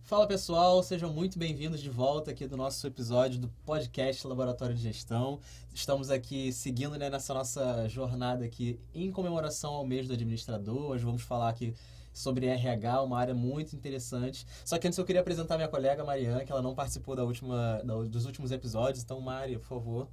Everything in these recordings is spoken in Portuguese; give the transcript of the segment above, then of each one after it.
Fala pessoal, sejam muito bem-vindos de volta aqui do nosso episódio do podcast Laboratório de Gestão. Estamos aqui seguindo nessa nossa jornada aqui em comemoração ao mês do administrador. Hoje vamos falar aqui sobre RH, uma área muito interessante. Só que antes eu queria apresentar minha colega Mariana, que ela não participou dos últimos episódios. Então, Mari, por favor.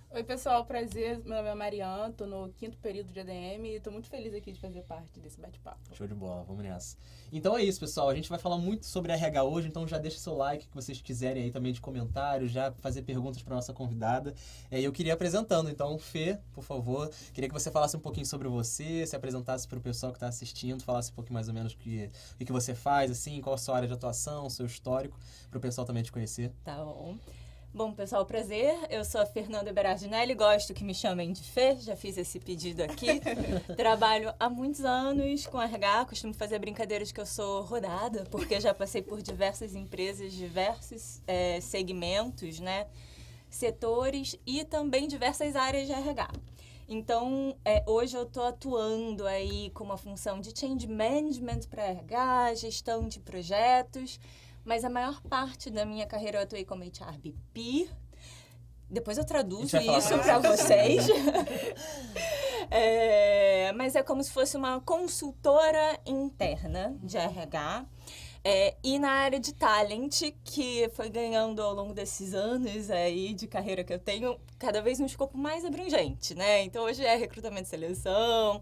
Oi, pessoal, prazer. Meu nome é Mariana, tô no 5º período de ADM e tô muito feliz aqui de fazer parte desse bate-papo. Show de bola, vamos nessa. Então é isso, pessoal. A gente vai falar muito sobre RH hoje, então já deixa seu like, que vocês quiserem aí também de comentário, já fazer perguntas para nossa convidada. E eu queria ir apresentando, então, Fê, por favor, queria que você falasse um pouquinho sobre você, se apresentasse para o pessoal que está assistindo, falasse um pouquinho mais ou menos o que você faz, assim, qual a sua área de atuação, seu histórico, para o pessoal também te conhecer. Tá bom. Bom, pessoal, prazer. Eu sou a Fernanda Berardinelli, gosto que me chamem de Fê, já fiz esse pedido aqui. Trabalho há muitos anos com RH, costumo fazer brincadeiras que eu sou rodada, porque já passei por diversas empresas, diversos segmentos, né, setores e também diversas áreas de RH. Então, hoje eu estou atuando aí com uma função de change management para RH, gestão de projetos, mas a maior parte da minha carreira eu atuei como HRBP. Depois eu traduzo isso para vocês. Mas é como se fosse uma consultora interna de RH. E na área de talent, que foi ganhando ao longo desses anos aí de carreira que eu tenho, cada vez um escopo mais abrangente, né? Então, hoje é recrutamento e seleção,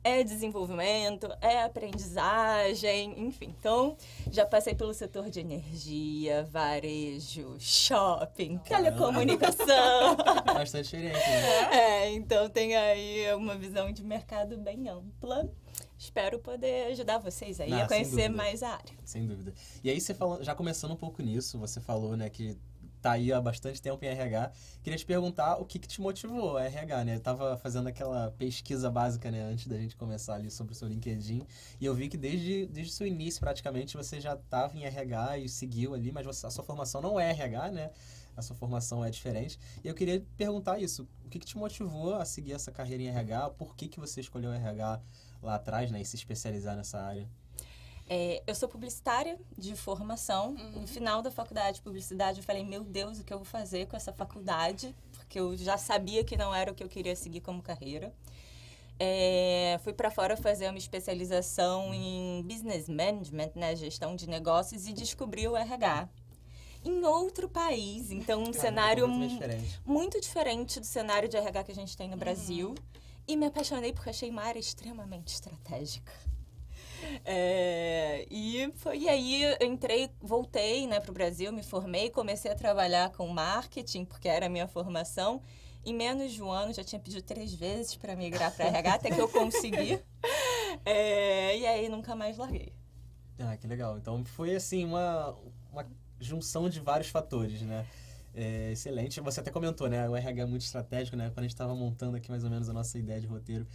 é desenvolvimento, é aprendizagem, enfim. Então, já passei pelo setor de energia, varejo, shopping, telecomunicação. Bastante diferente, né? Então tem aí uma visão de mercado bem ampla. Espero poder ajudar vocês aí a conhecer mais a área. Sem dúvida. E aí, você falando, já começando um pouco nisso, você falou, né, que tá aí há bastante tempo em RH. Queria te perguntar o que te motivou a RH, né? Eu tava fazendo aquela pesquisa básica, né, antes da gente começar ali sobre o seu LinkedIn, e eu vi que desde o seu início, praticamente, você já estava em RH e seguiu ali, mas a sua formação não é RH, né? A sua formação é diferente. E eu queria perguntar isso. O que te motivou a seguir essa carreira em RH? Por que você escolheu o RH lá atrás, né? E se especializar nessa área? Eu sou publicitária de formação. No final da faculdade de publicidade, eu falei, meu Deus, o que eu vou fazer com essa faculdade? Porque eu já sabia que não era o que eu queria seguir como carreira. Fui para fora fazer uma especialização em business management, né, gestão de negócios, e descobri o RH em outro país. Então, um cenário muito diferente do cenário de RH que a gente tem no Brasil. E me apaixonei porque achei uma área extremamente estratégica. E aí eu voltei, né, para o Brasil, me formei, comecei a trabalhar com marketing, porque era a minha formação. Em menos de um ano, já tinha pedido 3 vezes para migrar para RH, até que eu consegui. E aí nunca mais larguei. Ah, que legal. Então foi assim uma junção de vários fatores, né? Excelente. Você até comentou, né? O RH é muito estratégico, né? Quando a gente estava montando aqui mais ou menos a nossa ideia de roteiro.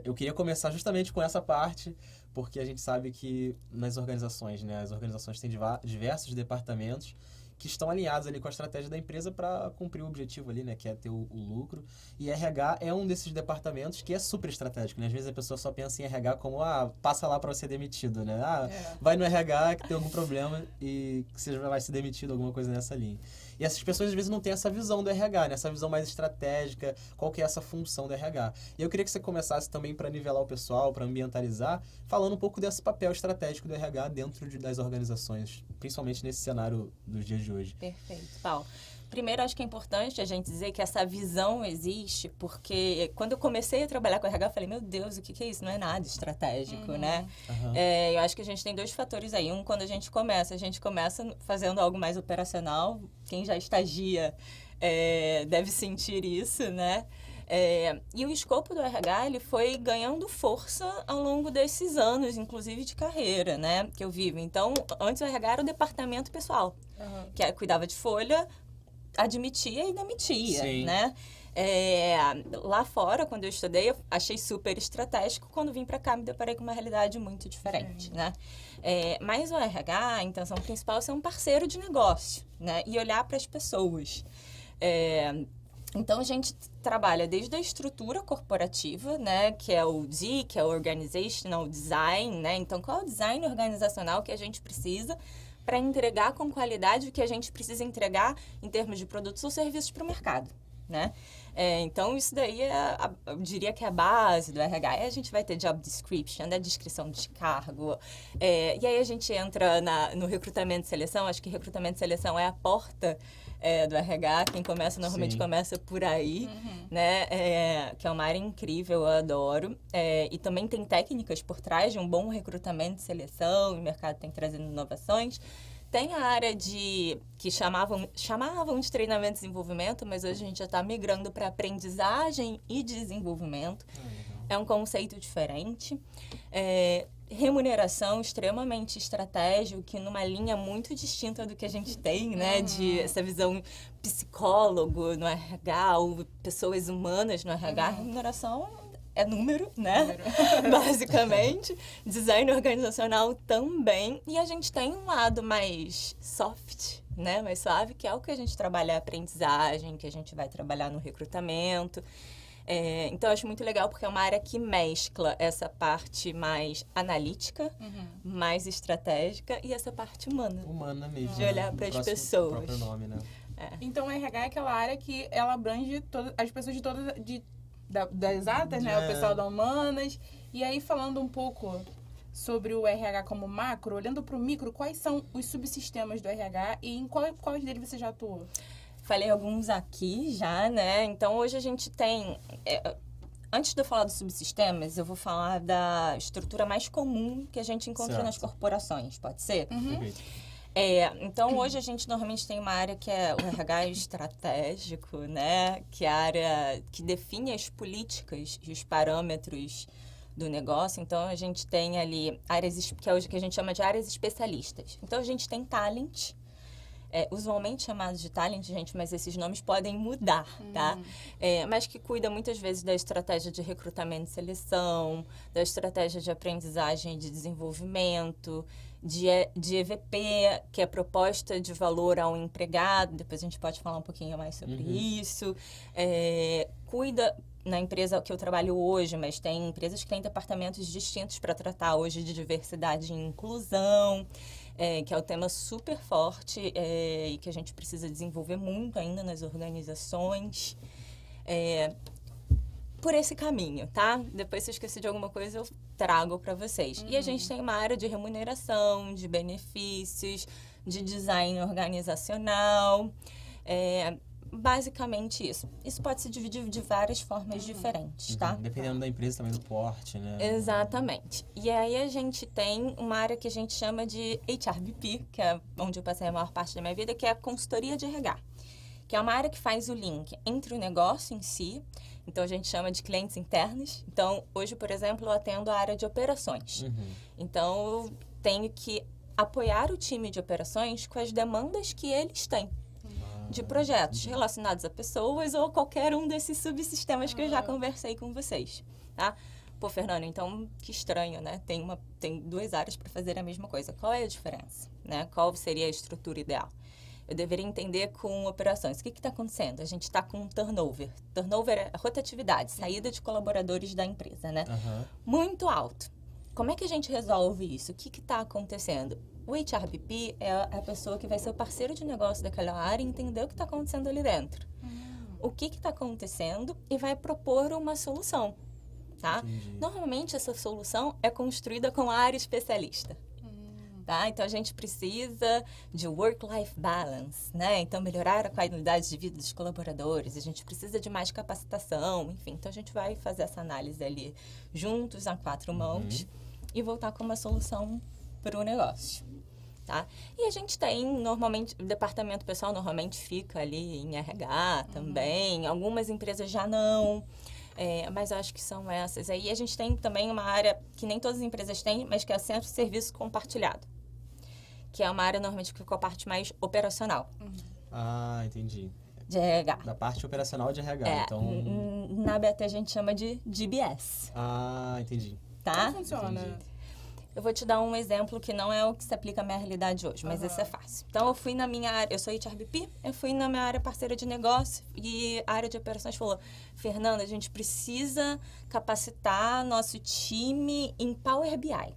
Eu queria começar justamente com essa parte, porque a gente sabe que nas organizações, né? As organizações têm diversos departamentos que estão alinhados ali com a estratégia da empresa para cumprir o objetivo ali, né? Que é ter o lucro. E RH é um desses departamentos que é super estratégico, né? Às vezes a pessoa só pensa em RH como, passa lá para você ser demitido, né? Vai no RH que tem algum problema e que você vai ser demitido, alguma coisa nessa linha. E essas pessoas, às vezes, não têm essa visão do RH, né? Essa visão mais estratégica, qual que é essa função do RH. E eu queria que você começasse também para nivelar o pessoal, para ambientalizar, falando um pouco desse papel estratégico do RH dentro das organizações, principalmente nesse cenário dos dias de hoje. Perfeito, Paulo. Primeiro, acho que é importante a gente dizer que essa visão existe, porque quando eu comecei a trabalhar com RH, eu falei, meu Deus, o que é isso? Não é nada estratégico, né? Eu acho que a gente tem 2 fatores aí. Um, quando a gente começa fazendo algo mais operacional. Quem já estagia deve sentir isso, né? E o escopo do RH, ele foi ganhando força ao longo desses anos, inclusive de carreira, né? Que eu vivo. Então, antes o RH era o departamento pessoal, que cuidava de folha, admitia e demitia, né? Lá fora, quando eu estudei, eu achei super estratégico. Quando vim para cá, me deparei com uma realidade muito diferente, né? Mas o RH, a intenção principal é ser um parceiro de negócio, né? E olhar para as pessoas. Então, a gente trabalha desde a estrutura corporativa, né, que é o D, que é o Organizational Design, né? Então, qual é o design organizacional que a gente precisa para entregar com qualidade o que a gente precisa entregar em termos de produtos ou serviços para o mercado, né? Então, isso daí eu diria que é a base do RH. Aí a gente vai ter job description, né? Descrição de cargo. E aí a gente entra no recrutamento e seleção. Acho que recrutamento e seleção é a porta do RH. Quem começa, normalmente começa por aí, né? Que é uma área incrível, eu adoro. E também tem técnicas por trás de um bom recrutamento e seleção. O mercado tem trazendo inovações. Tem a área que chamavam de treinamento e desenvolvimento, mas hoje a gente já está migrando para aprendizagem e desenvolvimento. É um conceito diferente. Remuneração extremamente estratégico, que numa linha muito distinta do que a gente tem, né? De essa visão psicólogo no RH, ou pessoas humanas no RH. Remuneração é número, né? Basicamente. Design organizacional também. E a gente tem um lado mais soft, né? Mais suave, que é o que a gente trabalha a aprendizagem, que a gente vai trabalhar no recrutamento. Então, eu acho muito legal porque é uma área que mescla essa parte mais analítica, mais estratégica e essa parte humana. Humana mesmo. De olhar para as pessoas. O próprio nome, né? Então, o RH é aquela área que ela abrange as pessoas das exatas, né? O pessoal da humanas. E aí, falando um pouco sobre o RH como macro, olhando para o micro, quais são os subsistemas do RH e em quais deles você já atuou? Falei alguns aqui já, né? Então, hoje a gente tem... Antes de eu falar dos subsistemas, eu vou falar da estrutura mais comum que a gente encontra nas corporações, pode ser? Perfeito. Então, hoje a gente normalmente tem uma área que é o RH estratégico, né? Que é a área que define as políticas e os parâmetros do negócio. Então, a gente tem ali áreas que é o que a gente chama de áreas especialistas. Então, a gente tem talent, usualmente chamados de talent, gente, mas esses nomes podem mudar, tá? Mas que cuida muitas vezes da estratégia de recrutamento e seleção, da estratégia de aprendizagem e de desenvolvimento, de EVP, que é proposta de valor ao empregado, depois a gente pode falar um pouquinho mais sobre isso. Cuida na empresa que eu trabalho hoje, mas tem empresas que têm departamentos distintos para tratar hoje de diversidade e inclusão, que é um tema super forte e que a gente precisa desenvolver muito ainda nas organizações. Por esse caminho, tá? Depois, se eu esquecer de alguma coisa, eu trago para vocês. E a gente tem uma área de remuneração, de benefícios, de design organizacional. Basicamente isso. Isso pode se dividir de várias formas diferentes, tá? Dependendo da empresa também, do porte, né? Exatamente. E aí a gente tem uma área que a gente chama de HRBP, que é onde eu passei a maior parte da minha vida, que é a consultoria de RH. Que é uma área que faz o link entre o negócio em si, então a gente chama de clientes internos. Então, hoje, por exemplo, eu atendo a área de operações. Então, eu tenho que apoiar o time de operações com as demandas que eles têm de projetos relacionados a pessoas ou qualquer um desses subsistemas que eu já conversei com vocês, tá? Pô, Fernando, então, que estranho, né? Tem duas áreas para fazer a mesma coisa. Qual é a diferença, né? Qual seria a estrutura ideal? Eu deveria entender com operações. O que está acontecendo? A gente está com turnover. Turnover é a rotatividade, saída de colaboradores da empresa, né? Muito alto. Como é que a gente resolve isso? O que está acontecendo? O HRBP é a pessoa que vai ser o parceiro de negócio daquela área e entender o que está acontecendo ali dentro. O que está acontecendo e vai propor uma solução, tá? Normalmente, essa solução é construída com a área especialista. Tá? Então, a gente precisa de work-life balance, né? Então, melhorar a qualidade de vida dos colaboradores. A gente precisa de mais capacitação, enfim. Então, a gente vai fazer essa análise ali juntos, a 4 mãos, e voltar com uma solução para o negócio, tá? E a gente tem, normalmente, o departamento pessoal normalmente fica ali em RH também. Algumas empresas já não. Mas eu acho que são essas. Aí a gente tem também uma área que nem todas as empresas têm, mas que é o Centro de Serviço Compartilhado, que é uma área normalmente que fica com a parte mais operacional. Entendi. De RH. Da parte operacional de RH, então... Na BT a gente chama de DBS. Entendi. Tá? Como funciona? Entendi. Eu vou te dar um exemplo que não é o que se aplica à minha realidade hoje, mas esse é fácil. Então, eu fui na minha área, eu sou HRBP, eu fui na minha área parceira de negócio e a área de operações falou, Fernanda, a gente precisa capacitar nosso time em Power BI,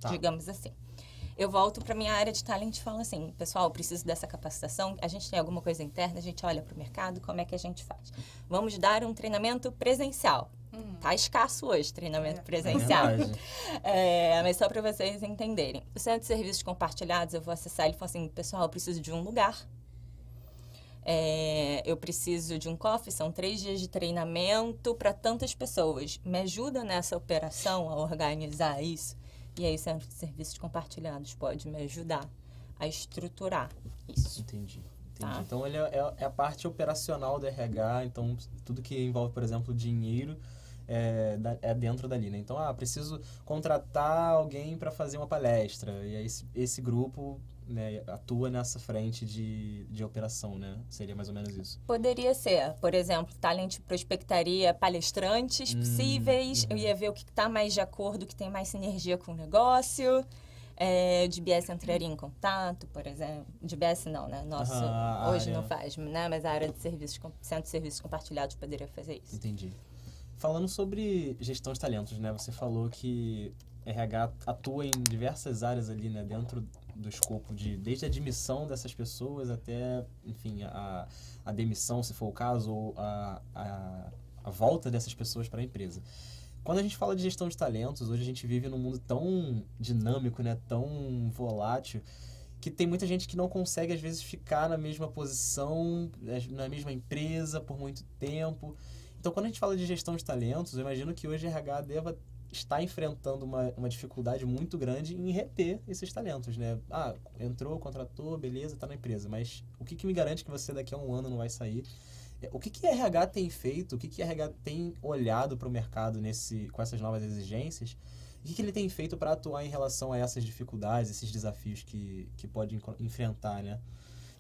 digamos assim. eu volto para minha área de talent e falo assim, pessoal, eu preciso dessa capacitação, a gente tem alguma coisa interna, a gente olha para o mercado, como é que a gente faz? Vamos dar um treinamento presencial. Tá escasso hoje treinamento presencial. Mas só para vocês entenderem. O Centro de Serviços Compartilhados, eu vou acessar ele e falo assim, pessoal, eu preciso de um lugar. Eu preciso de um coffee, são 3 dias de treinamento para tantas pessoas. Me ajuda nessa operação a organizar isso? E aí o Centro de Serviços Compartilhados pode me ajudar a estruturar isso. Entendi. Tá. Então, ele é a parte operacional do RH, então tudo que envolve, por exemplo, dinheiro é dentro dali, né? Então, preciso contratar alguém para fazer uma palestra, e aí esse grupo, né, atua nessa frente de operação, né? Seria mais ou menos isso. Poderia ser, por exemplo, Talent prospectaria palestrantes possíveis, eu ia ver o que está mais de acordo, o que tem mais sinergia com o negócio. O DBS entraria em contato, por exemplo. DBS não, né? Nosso hoje não faz, né? Mas a área de serviços, Centro de Serviços Compartilhados poderia fazer isso. Entendi. Falando sobre gestão de talentos, né? Você falou que RH atua em diversas áreas ali, né? Dentro do escopo desde a admissão dessas pessoas até, enfim, a demissão, se for o caso, ou a volta dessas pessoas para a empresa. Quando a gente fala de gestão de talentos, hoje a gente vive num mundo tão dinâmico, né? Tão volátil, que tem muita gente que não consegue, às vezes, ficar na mesma posição, na mesma empresa por muito tempo. Então, quando a gente fala de gestão de talentos, eu imagino que hoje a RH deva estar enfrentando uma dificuldade muito grande em reter esses talentos, né? Entrou, contratou, beleza, está na empresa, mas o que me garante que você daqui a um ano não vai sair? O que a RH tem feito, o que a RH tem olhado para o mercado com essas novas exigências? O que ele tem feito para atuar em relação a essas dificuldades, esses desafios que pode enfrentar, né?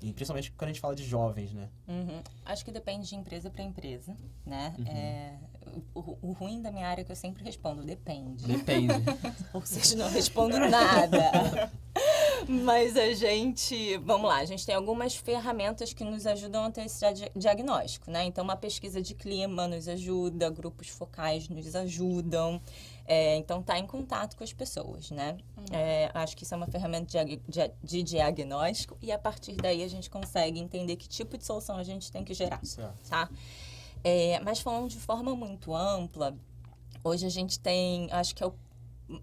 E principalmente quando a gente fala de jovens, né? Acho que depende de empresa para empresa, né? O ruim da minha área é que eu sempre respondo, depende. Depende. Ou seja, não respondo nada. Mas vamos lá, a gente tem algumas ferramentas que nos ajudam a ter esse diagnóstico, né? Então, uma pesquisa de clima nos ajuda, grupos focais nos ajudam. Então, tá em contato com as pessoas, né? Acho que isso é uma ferramenta de diagnóstico e a partir daí a gente consegue entender que tipo de solução a gente tem que gerar, tá? Mas falando de forma muito ampla, hoje a gente tem, acho que é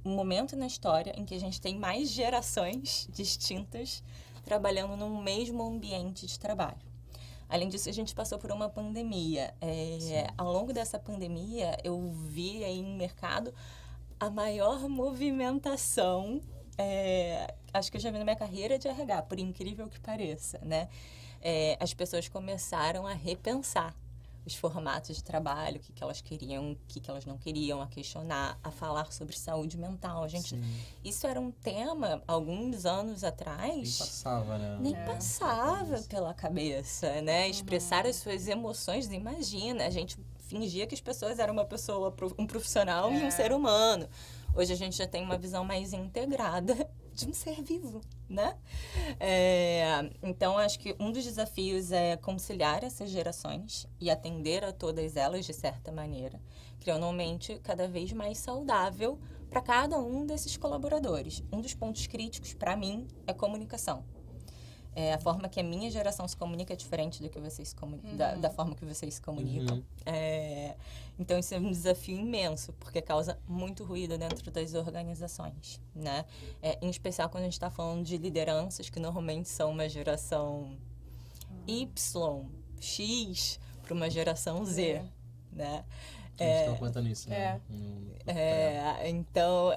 um momento na história em que a gente tem mais gerações distintas trabalhando no mesmo ambiente de trabalho. Além disso, a gente passou por uma pandemia. Ao longo dessa pandemia, eu vi aí no mercado a maior movimentação, acho que eu já vi na minha carreira de RH, por incrível que pareça, né? As pessoas começaram a repensar os formatos de trabalho, o que elas queriam, o que elas não queriam, a questionar, a falar sobre saúde mental. Isso era um tema, alguns anos atrás... Nem passava, né? Nem passava pela cabeça, né? Expressar as suas emoções, imagina, a gente fingia que as pessoas eram um profissional e um ser humano. Hoje a gente já tem uma visão mais integrada de um ser vivo, né? Então, acho que um dos desafios é conciliar essas gerações e atender a todas elas de certa maneira, criando um ambiente cada vez mais saudável para cada um desses colaboradores. Um dos pontos críticos, para mim, é comunicação. A forma que a minha geração se comunica é diferente do que vocês da forma que vocês se comunicam. Então, isso é um desafio imenso, porque causa muito ruído dentro das organizações, né? Em especial quando a gente está falando de lideranças, que normalmente são uma geração Y, X, para uma geração Z, né? A gente estava comentando isso, né? Então,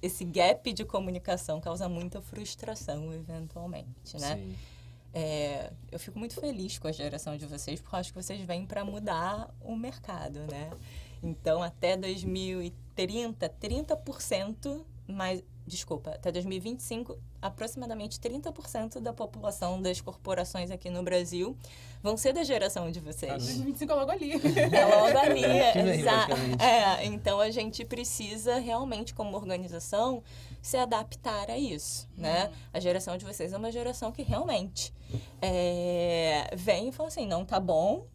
esse gap de comunicação causa muita frustração, eventualmente, né? Sim. Eu fico muito feliz com a geração de vocês, porque eu acho que vocês vêm para mudar o mercado, né? Então, até 2030, 30% mais... Desculpa, até 2025, aproximadamente 30% da população das corporações aqui no Brasil vão ser da geração de vocês. 2025 é logo ali. É logo ali, exato. Então, a gente precisa realmente, como organização, se adaptar a isso, né? A geração de vocês é uma geração que realmente vem e fala assim, não tá bom,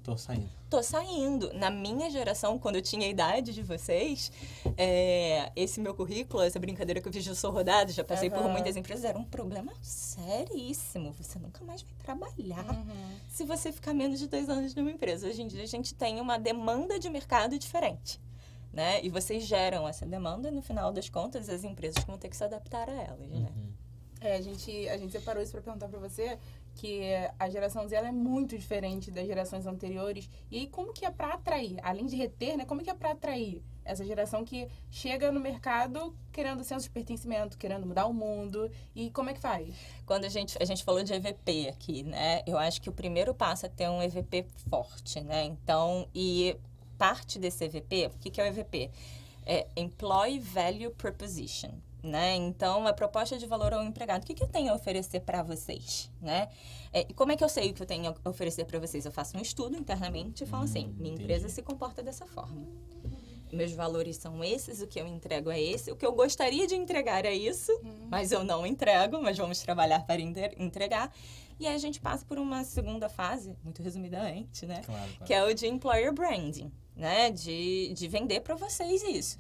Tô saindo. Tô saindo. Na minha geração, quando eu tinha a idade de vocês, esse meu currículo, essa brincadeira que eu fiz de eu sou rodado, já passei por muitas empresas, era um problema seríssimo. Você nunca mais vai trabalhar se você ficar menos de 2 anos numa empresa. Hoje em dia, a gente tem uma demanda de mercado diferente, né? E vocês geram essa demanda, no final das contas, as empresas vão ter que se adaptar a elas, né? A gente separou isso para perguntar para você, que a geração Z ela é muito diferente das gerações anteriores. E aí, como que é para atrair? Além de reter, né? Como que é para atrair essa geração que chega no mercado querendo senso de pertencimento, querendo mudar o mundo? E como é que faz? Quando a gente falou de EVP aqui, né? Eu acho que o primeiro passo é ter um EVP forte, né? Então, e parte desse EVP, o que é o EVP? É Employee Value Proposition, né? Então, a proposta de valor ao empregado. O que eu tenho a oferecer para vocês, né? E como é que eu sei o que eu tenho a oferecer para vocês? Eu faço um estudo internamente e falo assim, minha empresa se comporta dessa forma. Meus valores são esses, o que eu entrego é esse. O que eu gostaria de entregar é isso, mas eu não entrego, mas vamos trabalhar para entregar. E aí a gente passa por uma segunda fase, muito resumidamente, né? Claro. Que é o de Employer Branding, né? De vender para vocês isso.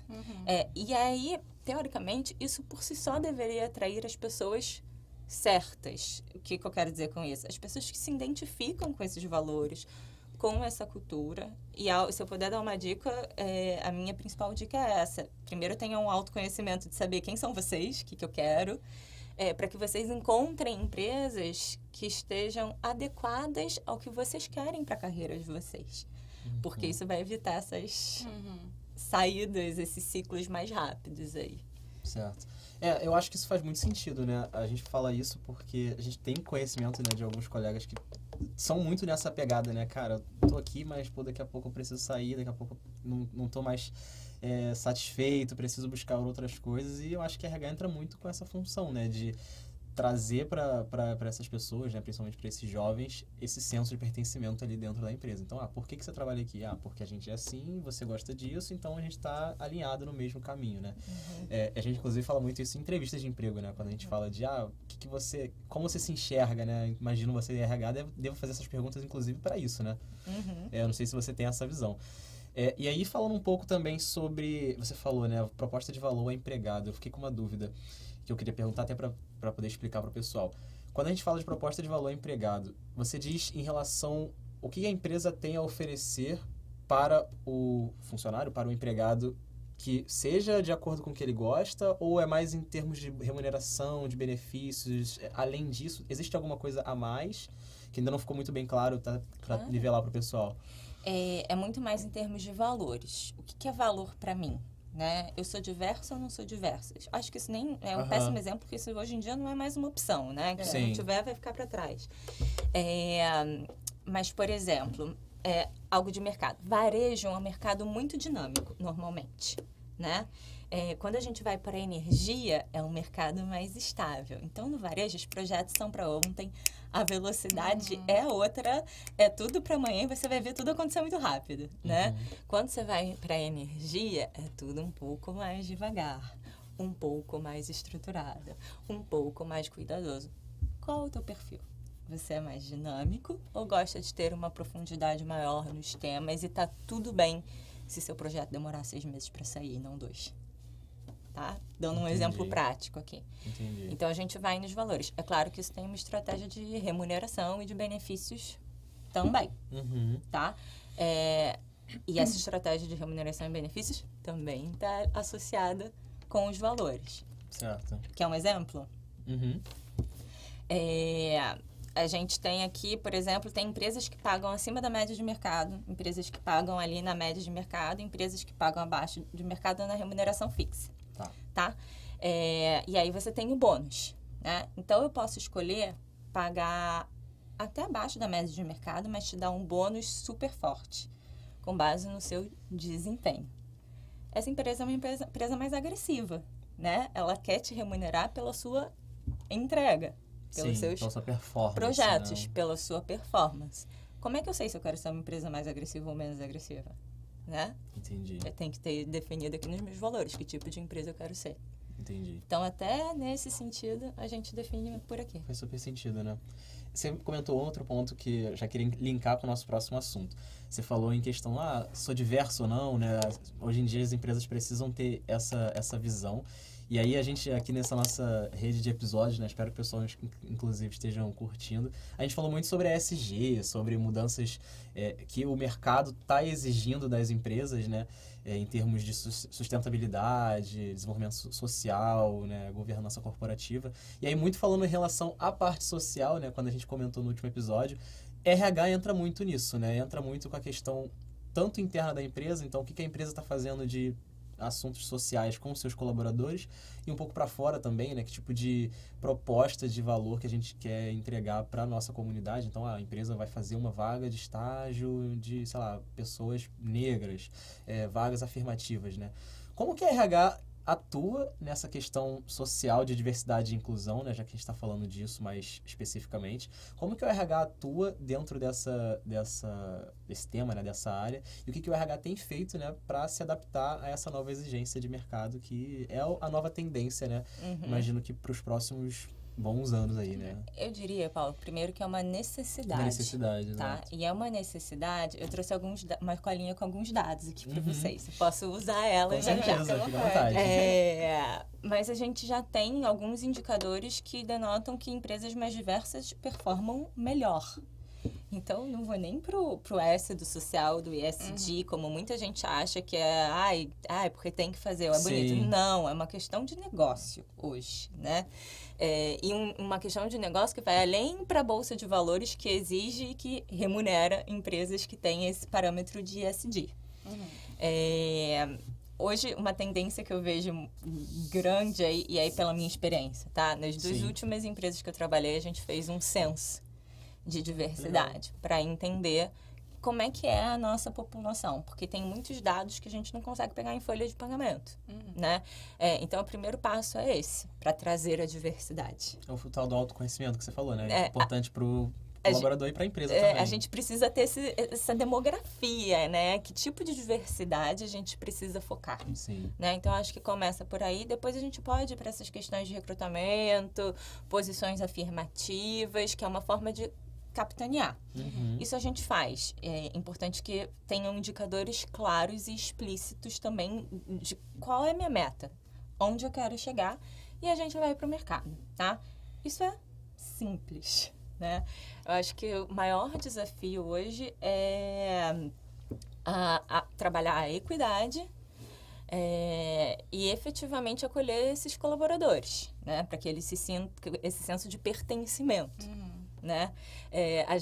E aí, teoricamente, isso por si só deveria atrair as pessoas certas. O que eu quero dizer com isso? As pessoas que se identificam com esses valores, com essa cultura. E se eu puder dar uma dica, a minha principal dica é essa. Primeiro, tenham um autoconhecimento de saber quem são vocês, o que eu quero, para que vocês encontrem empresas que estejam adequadas ao que vocês querem para a carreira de vocês. Porque isso vai evitar essas saídas, esses ciclos mais rápidos aí. Certo. Eu acho que isso faz muito sentido, né? A gente fala isso porque a gente tem conhecimento, né, de alguns colegas que são muito nessa pegada, né? Cara, eu tô aqui, mas pô, daqui a pouco eu preciso sair, daqui a pouco eu não tô mais satisfeito, preciso buscar outras coisas. E eu acho que a RH entra muito com essa função, né? De trazer para essas pessoas, né, principalmente para esses jovens, esse senso de pertencimento ali dentro da empresa. Então, por que você trabalha aqui? Porque a gente é assim, você gosta disso, então a gente está alinhado no mesmo caminho, né? A gente, inclusive, fala muito isso em entrevistas de emprego, né? Quando a gente fala de, como você se enxerga, né? Imagino você de RH, devo fazer essas perguntas, inclusive, para isso, né? Eu não sei se você tem essa visão. E aí, falando um pouco também sobre, você falou, né? Proposta de valor ao empregado. Eu fiquei com uma dúvida que eu queria perguntar até para poder explicar para o pessoal. Quando a gente fala de proposta de valor ao empregado, você diz em relação o que a empresa tem a oferecer para o funcionário, para o empregado, que seja de acordo com o que ele gosta, ou é mais em termos de remuneração, de benefícios? Além disso, existe alguma coisa a mais que ainda não ficou muito bem claro, tá, para nivelar para o pessoal? É muito mais em termos de valores. O que é valor para mim? Né? Eu sou diversa ou não sou diversa? Acho que isso nem é um péssimo exemplo, porque isso hoje em dia não é mais uma opção, né? Que se não tiver, vai ficar para trás. Mas, por exemplo, algo de mercado. Varejo é um mercado muito dinâmico, normalmente, né? Quando a gente vai para a energia, é um mercado mais estável. Então, no varejo, os projetos são para ontem, a velocidade é outra, é tudo para amanhã e você vai ver tudo acontecer muito rápido, né? Quando você vai para a energia, é tudo um pouco mais devagar, um pouco mais estruturado, um pouco mais cuidadoso. Qual é o teu perfil? Você é mais dinâmico ou gosta de ter uma profundidade maior nos temas e tá tudo bem se seu projeto demorar 6 meses para sair e não 2? Tá? Dando um exemplo prático aqui. Entendi. Então, a gente vai nos valores. É claro que isso tem uma estratégia de remuneração e de benefícios também, tá? E essa estratégia de remuneração e benefícios também está associada com os valores. Certo. Quer um exemplo? A gente tem aqui, por exemplo, tem empresas que pagam acima da média de mercado, empresas que pagam ali na média de mercado, empresas que pagam abaixo de mercado na remuneração fixa. Tá? E aí você tem o bônus, né? Então, eu posso escolher pagar até abaixo da média de mercado, mas te dar um bônus super forte, com base no seu desempenho. Essa empresa é uma empresa mais agressiva, né? Ela quer te remunerar pela sua entrega, pelos seus pela sua performance, projetos, né? pela sua performance. Como é que eu sei se eu quero ser uma empresa mais agressiva ou menos agressiva? Né? Entendi. Tem que ter definido aqui nos meus valores que tipo de empresa eu quero ser. Entendi. Então, até nesse sentido, a gente define por aqui. Faz super sentido, né? Você comentou outro ponto que eu já queria linkar com o nosso próximo assunto. Você falou em questão, sou diverso ou não, né? Hoje em dia as empresas precisam ter essa visão. E aí a gente, aqui nessa nossa rede de episódios, né? Espero que o pessoal, inclusive, estejam curtindo. A gente falou muito sobre ESG, sobre mudanças que o mercado está exigindo das empresas, né? Em termos de sustentabilidade, desenvolvimento social, né? Governança corporativa. E aí muito falando em relação à parte social, né? Quando a gente comentou no último episódio, RH entra muito nisso, né? Entra muito com a questão tanto interna da empresa, então o que a empresa está fazendo de assuntos sociais com seus colaboradores e um pouco para fora também, né? Que tipo de proposta de valor que a gente quer entregar para a nossa comunidade. Então, a empresa vai fazer uma vaga de estágio de, sei lá, pessoas negras, vagas afirmativas, né? Como que a RH atua nessa questão social de diversidade e inclusão, né? Já que a gente está falando disso mais especificamente. Como que o RH atua dentro desse tema, né? Dessa área? E o que o RH tem feito, né? Para se adaptar a essa nova exigência de mercado, que é a nova tendência, né? Imagino que para os próximos bons anos aí, né? Eu diria, Paulo, primeiro que é uma necessidade. Uma necessidade, tá? Exato. E é uma necessidade. Eu trouxe uma colinha com alguns dados aqui para vocês. Eu posso usar ela Com já já. certeza, fica à vontade. Mas a gente já tem alguns indicadores que denotam que empresas mais diversas performam melhor. Então, não vou nem pro S do social, do ESG, como muita gente acha que é, porque tem que fazer, é bonito. Sim. Não, é uma questão de negócio hoje, né? E uma questão de negócio que vai além para a Bolsa de Valores, que exige e que remunera empresas que têm esse parâmetro de ESG. Hoje, uma tendência que eu vejo grande, e aí pela minha experiência, tá? Nas duas últimas empresas que eu trabalhei, a gente fez um censo de diversidade para entender como é que é a nossa população, porque tem muitos dados que a gente não consegue pegar em folha de pagamento, né? Então, o primeiro passo é esse, para trazer a diversidade. É o tal do autoconhecimento que você falou, né? É importante para o colaborador e para a empresa também. A gente precisa ter essa demografia, né? Que tipo de diversidade a gente precisa focar. Sim. Né? Então, acho que começa por aí. Depois a gente pode ir para essas questões de recrutamento, posições afirmativas, que é uma forma de capitanear. Isso a gente faz. É importante que tenham indicadores claros e explícitos também de qual é a minha meta, onde eu quero chegar, e a gente vai para o mercado, tá? Isso é simples, né? Eu acho que o maior desafio hoje é trabalhar a equidade e efetivamente acolher esses colaboradores, né? Para que eles se sintam esse senso de pertencimento, né? A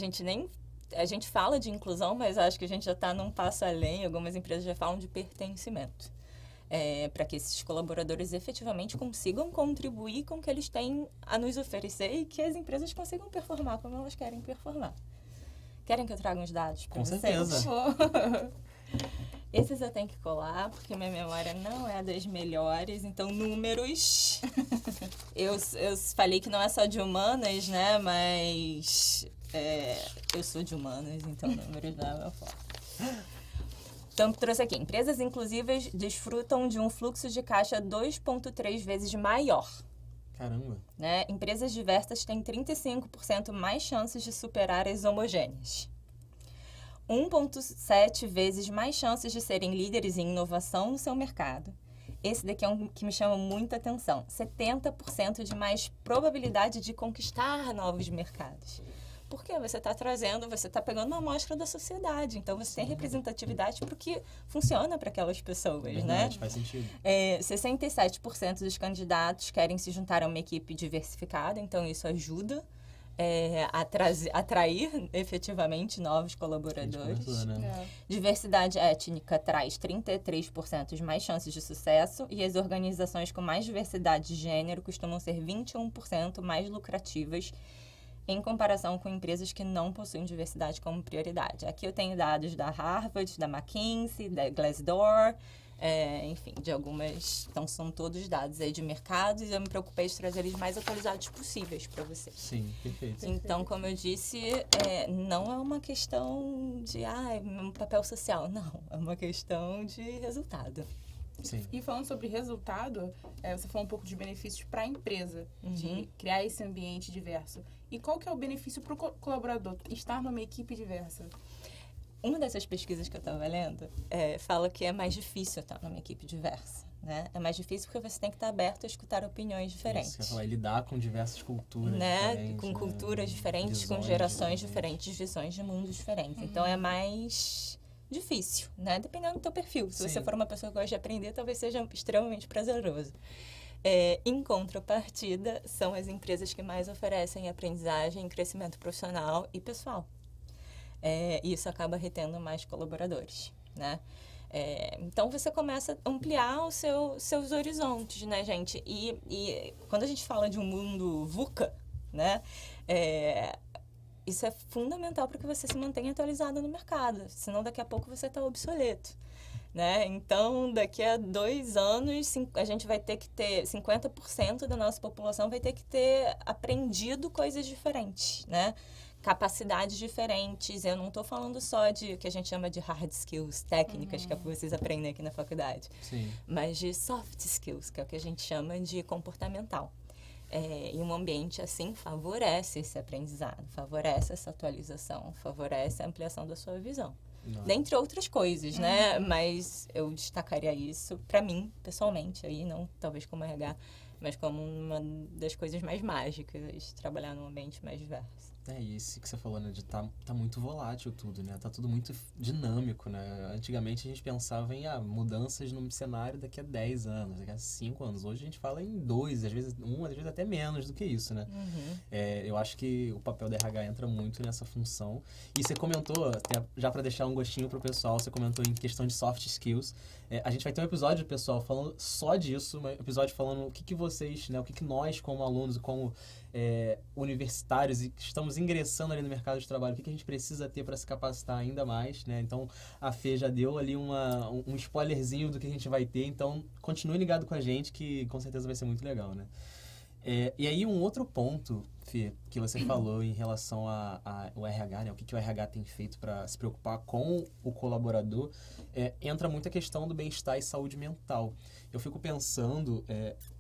gente fala de inclusão, mas acho que a gente já está num passo além. Algumas empresas já falam de pertencimento. Para que esses colaboradores efetivamente consigam contribuir com o que eles têm a nos oferecer e que as empresas consigam performar como elas querem performar. Querem que eu traga uns dados para vocês? Com certeza. Esses eu tenho que colar, porque minha memória não é das melhores. Então, números... eu falei que não é só de humanas, né? Mas eu sou de humanas, então números não é meu foco. Então, trouxe aqui. Empresas inclusivas desfrutam de um fluxo de caixa 2,3 vezes maior. Caramba. Né? Empresas diversas têm 35% mais chances de superar as homogêneas. 1,7 vezes mais chances de serem líderes em inovação no seu mercado. Esse daqui é um que me chama muita atenção. 70% de mais probabilidade de conquistar novos mercados. Porque você está pegando uma amostra da sociedade. Então, você tem representatividade para o que funciona para aquelas pessoas, Verdade, né? faz sentido. 67% dos candidatos querem se juntar a uma equipe diversificada. Então, isso ajuda a atrair efetivamente novos colaboradores. Né? Diversidade étnica traz 33% de mais chances de sucesso e as organizações com mais diversidade de gênero costumam ser 21% mais lucrativas em comparação com empresas que não possuem diversidade como prioridade. Aqui eu tenho dados da Harvard, da McKinsey, da Glassdoor, enfim, de algumas... Então, são todos dados aí de mercado e eu me preocupei de trazer eles mais atualizados possíveis para vocês. Sim, perfeito. Então, como eu disse, não é uma questão de um papel social, não. É uma questão de resultado. Sim. E falando sobre resultado, você falou um pouco de benefícios para a empresa, de criar esse ambiente diverso. E qual que é o benefício para o colaborador estar numa equipe diversa? Uma dessas pesquisas que eu estava lendo fala que é mais difícil estar numa equipe diversa. Né? É mais difícil porque você tem que estar aberto a escutar opiniões diferentes. Isso, lidar com diversas culturas diferentes. Com culturas diferentes, visões com gerações diferentes, visões de mundos diferentes. Então, é mais difícil, né? Dependendo do teu perfil. Se você for uma pessoa que gosta de aprender, talvez seja extremamente prazeroso. Em contrapartida, são as empresas que mais oferecem aprendizagem, crescimento profissional e pessoal. E isso acaba retendo mais colaboradores, né? Então, você começa a ampliar os seus horizontes, né, gente? E quando a gente fala de um mundo VUCA, né, isso é fundamental para que você se mantenha atualizado no mercado. Senão, daqui a pouco, você está obsoleto, né? Então, daqui a 2 anos, a gente vai ter que ter 50% da nossa população vai ter que ter aprendido coisas diferentes, né? Capacidades diferentes. Eu não estou falando só de o que a gente chama de hard skills, técnicas, que é o que vocês aprendem aqui na faculdade. Sim. Mas de soft skills, que é o que a gente chama de comportamental. E um ambiente assim favorece esse aprendizado, favorece essa atualização, favorece a ampliação da sua visão. Dentre outras coisas, né? Mas eu destacaria isso, para mim, pessoalmente, aí não talvez como RH, mas como uma das coisas mais mágicas, trabalhar num ambiente mais diverso. Isso que você falou, né? De tá muito volátil tudo, né? Tá tudo muito dinâmico, né? Antigamente a gente pensava em mudanças no cenário daqui a 10 anos, daqui a 5 anos. Hoje a gente fala em 2, às vezes 1, às vezes até menos do que isso, né? Eu acho que o papel da RH entra muito nessa função. E você comentou, já para deixar um gostinho pro pessoal, você comentou em questão de soft skills. A gente vai ter um episódio, pessoal, falando só disso, um episódio falando o que vocês, né? O que nós, como alunos, como universitários e estamos ingressando ali no mercado de trabalho, o que a gente precisa ter para se capacitar ainda mais, né? Então, a Fê já deu ali um spoilerzinho do que a gente vai ter, então continue ligado com a gente que com certeza vai ser muito legal, né? E aí um outro ponto, Fê, que você falou em relação ao RH, né? O que o RH tem feito para se preocupar com o colaborador, entra muito a questão do bem-estar e saúde mental. Eu fico pensando,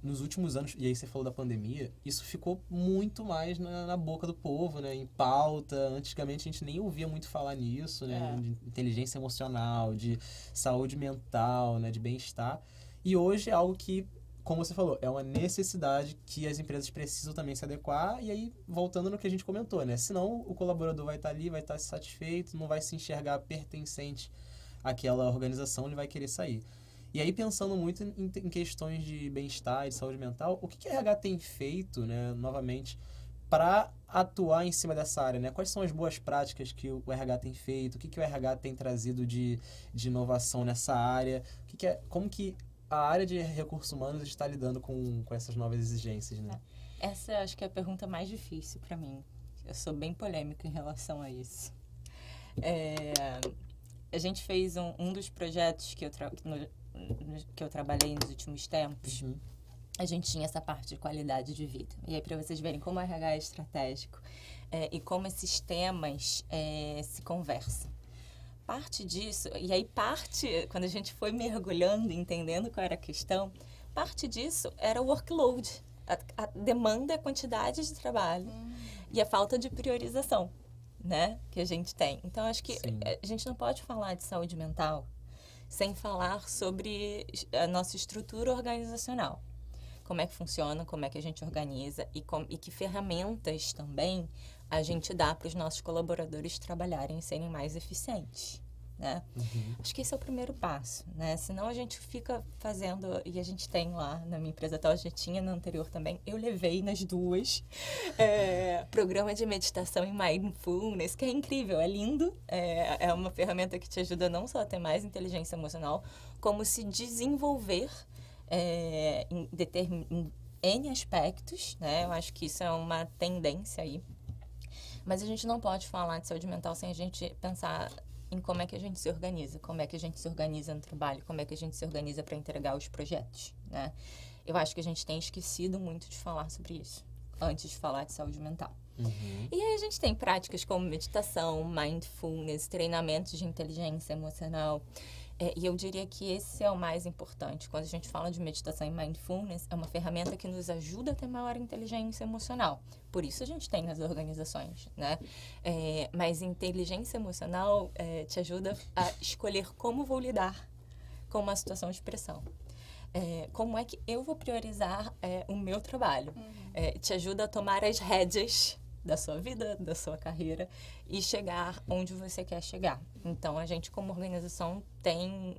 nos últimos anos, e aí você falou da pandemia, isso ficou muito mais na boca do povo, né? Em pauta. Antigamente a gente nem ouvia muito falar nisso, né? De inteligência emocional, de saúde mental, né? De bem-estar. E hoje é algo que, como você falou, é uma necessidade que as empresas precisam também se adequar. E aí, voltando no que a gente comentou, né? Senão o colaborador vai estar ali, vai estar satisfeito, não vai se enxergar pertencente àquela organização, ele vai querer sair. E aí, pensando muito em questões de bem-estar e de saúde mental, o que a RH tem feito, né, novamente, para atuar em cima dessa área, né? Quais são as boas práticas que o RH tem feito? O que o RH tem trazido de inovação nessa área? Como que a área de recursos humanos está lidando com essas novas exigências, né? Essa acho que é a pergunta mais difícil para mim. Eu sou bem polêmica em relação a isso. A gente fez um dos projetos que eu trabalhei nos últimos tempos. A gente tinha essa parte de qualidade de vida. E aí, para vocês verem como o RH é estratégico e como esses temas se conversam. Parte disso, e aí quando a gente foi mergulhando, entendendo qual era a questão, parte disso era o workload, a demanda, a quantidade de trabalho e a falta de priorização, né, que a gente tem. Então, acho que a gente não pode falar de saúde mental sem falar sobre a nossa estrutura organizacional. Como é que funciona, como é que a gente organiza e que ferramentas também a gente dá para os nossos colaboradores trabalharem e serem mais eficientes, né? Acho que esse é o primeiro passo, né? Senão a gente fica fazendo, e a gente tem lá na minha empresa atual, já tinha na anterior também, eu levei nas duas, programa de meditação e mindfulness, que é incrível, é lindo, é uma ferramenta que te ajuda não só a ter mais inteligência emocional, como se desenvolver em N aspectos, né? Eu acho que isso é uma tendência aí. Mas a gente não pode falar de saúde mental sem a gente pensar em como é que a gente se organiza, como é que a gente se organiza no trabalho, como é que a gente se organiza para entregar os projetos, né? Eu acho que a gente tem esquecido muito de falar sobre isso, antes de falar de saúde mental. E aí a gente tem práticas como meditação, mindfulness, treinamentos de inteligência emocional, E eu diria que esse é o mais importante. Quando a gente fala de meditação e mindfulness, é uma ferramenta que nos ajuda a ter maior inteligência emocional. Por isso a gente tem nas organizações, né? Mas inteligência emocional te ajuda a escolher como vou lidar com uma situação de pressão. Como é que eu vou priorizar o meu trabalho? Te ajuda a tomar as rédeas da sua vida, da sua carreira e chegar onde você quer chegar. Então, a gente, como organização, tem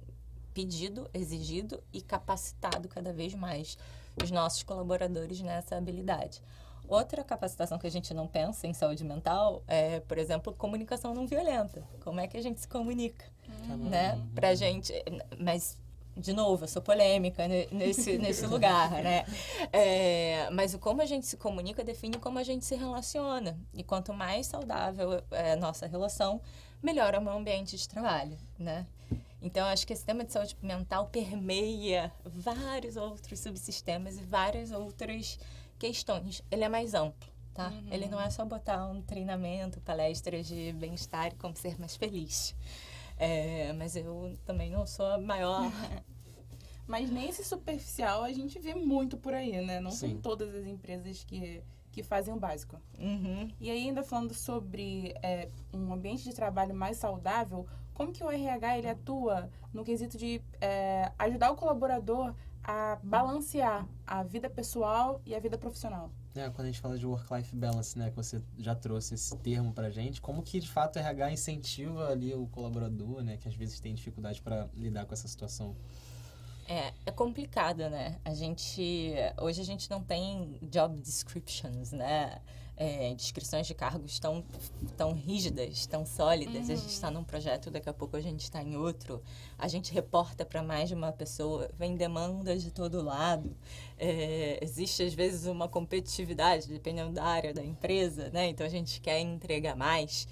pedido, exigido e capacitado cada vez mais os nossos colaboradores nessa habilidade. Outra capacitação que a gente não pensa em saúde mental é, por exemplo, comunicação não violenta. Como é que a gente se comunica, né? Pra gente... Mas... De novo, eu sou polêmica nesse lugar, né? Mas o como a gente se comunica define como a gente se relaciona. E quanto mais saudável é a nossa relação, melhor é o meu ambiente de trabalho, né? Então, acho que esse tema de saúde mental permeia vários outros subsistemas e várias outras questões. Ele é mais amplo, tá? Ele não é só botar um treinamento, palestras de bem-estar e como ser mais feliz. Mas eu também não sou a maior... Mas nesse superficial a gente vê muito por aí, né? Não Sim. são todas as empresas que fazem o básico. E aí, ainda falando sobre um ambiente de trabalho mais saudável, como que o RH ele atua no quesito de ajudar o colaborador a balancear a vida pessoal e a vida profissional? Quando a gente fala de work-life balance, né, que você já trouxe esse termo pra gente, como que de fato o RH incentiva ali o colaborador, né, que às vezes tem dificuldade para lidar com essa situação? É complicado, né? Hoje a gente não tem job descriptions, né? Descrições de cargos tão rígidas, tão sólidas. A gente está num projeto, daqui a pouco a gente está em outro. A gente reporta para mais de uma pessoa, vem demandas de todo lado. Existe, às vezes, uma competitividade, dependendo da área da empresa, né? Então, a gente quer entregar mais.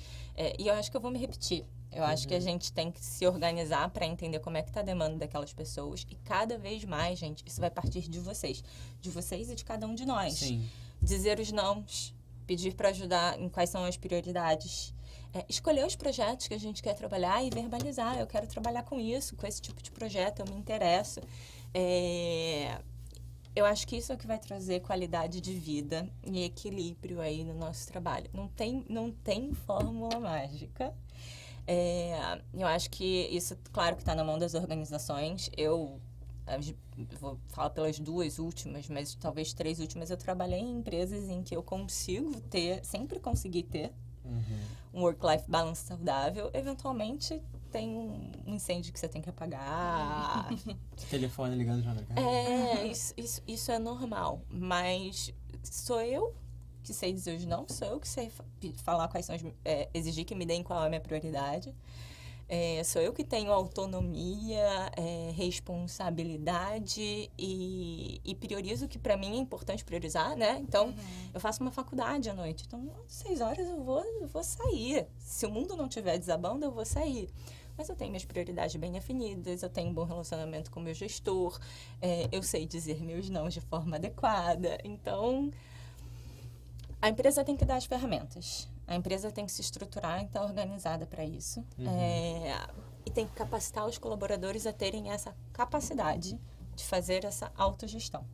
E eu acho que eu vou me repetir. Eu acho que a gente tem que se organizar para entender como é que está a demanda daquelas pessoas. E cada vez mais, gente, isso vai partir de vocês. De vocês e de cada um de nós. Sim. Dizer os nãos, pedir para ajudar em quais são as prioridades. Escolher os projetos que a gente quer trabalhar e verbalizar. Eu quero trabalhar com isso, com esse tipo de projeto, eu me interesso. Eu acho que isso é o que vai trazer qualidade de vida e equilíbrio aí no nosso trabalho. Não tem fórmula mágica. Eu acho que isso, claro que está na mão das organizações. Eu vou falar pelas 2 últimas, mas talvez 3 últimas, eu trabalhei em empresas em que eu sempre consegui ter um work-life balance saudável. Eventualmente tem um incêndio que você tem que apagar. Telefone ligando de madrugada. Isso é normal, mas sou eu que sei dizer os não, sou eu que sei falar quais são exigir que me deem qual é a minha prioridade. Sou eu que tenho autonomia, responsabilidade e priorizo o que para mim é importante priorizar, né? Então, eu faço uma faculdade à noite. Então, às 6 horas eu vou sair. Se o mundo não estiver desabando, eu vou sair. Mas eu tenho minhas prioridades bem definidas, eu tenho um bom relacionamento com o meu gestor, eu sei dizer meus não de forma adequada. Então, a empresa tem que dar as ferramentas. A empresa tem que se estruturar e estar organizada para isso. E tem que capacitar os colaboradores a terem essa capacidade de fazer essa autogestão.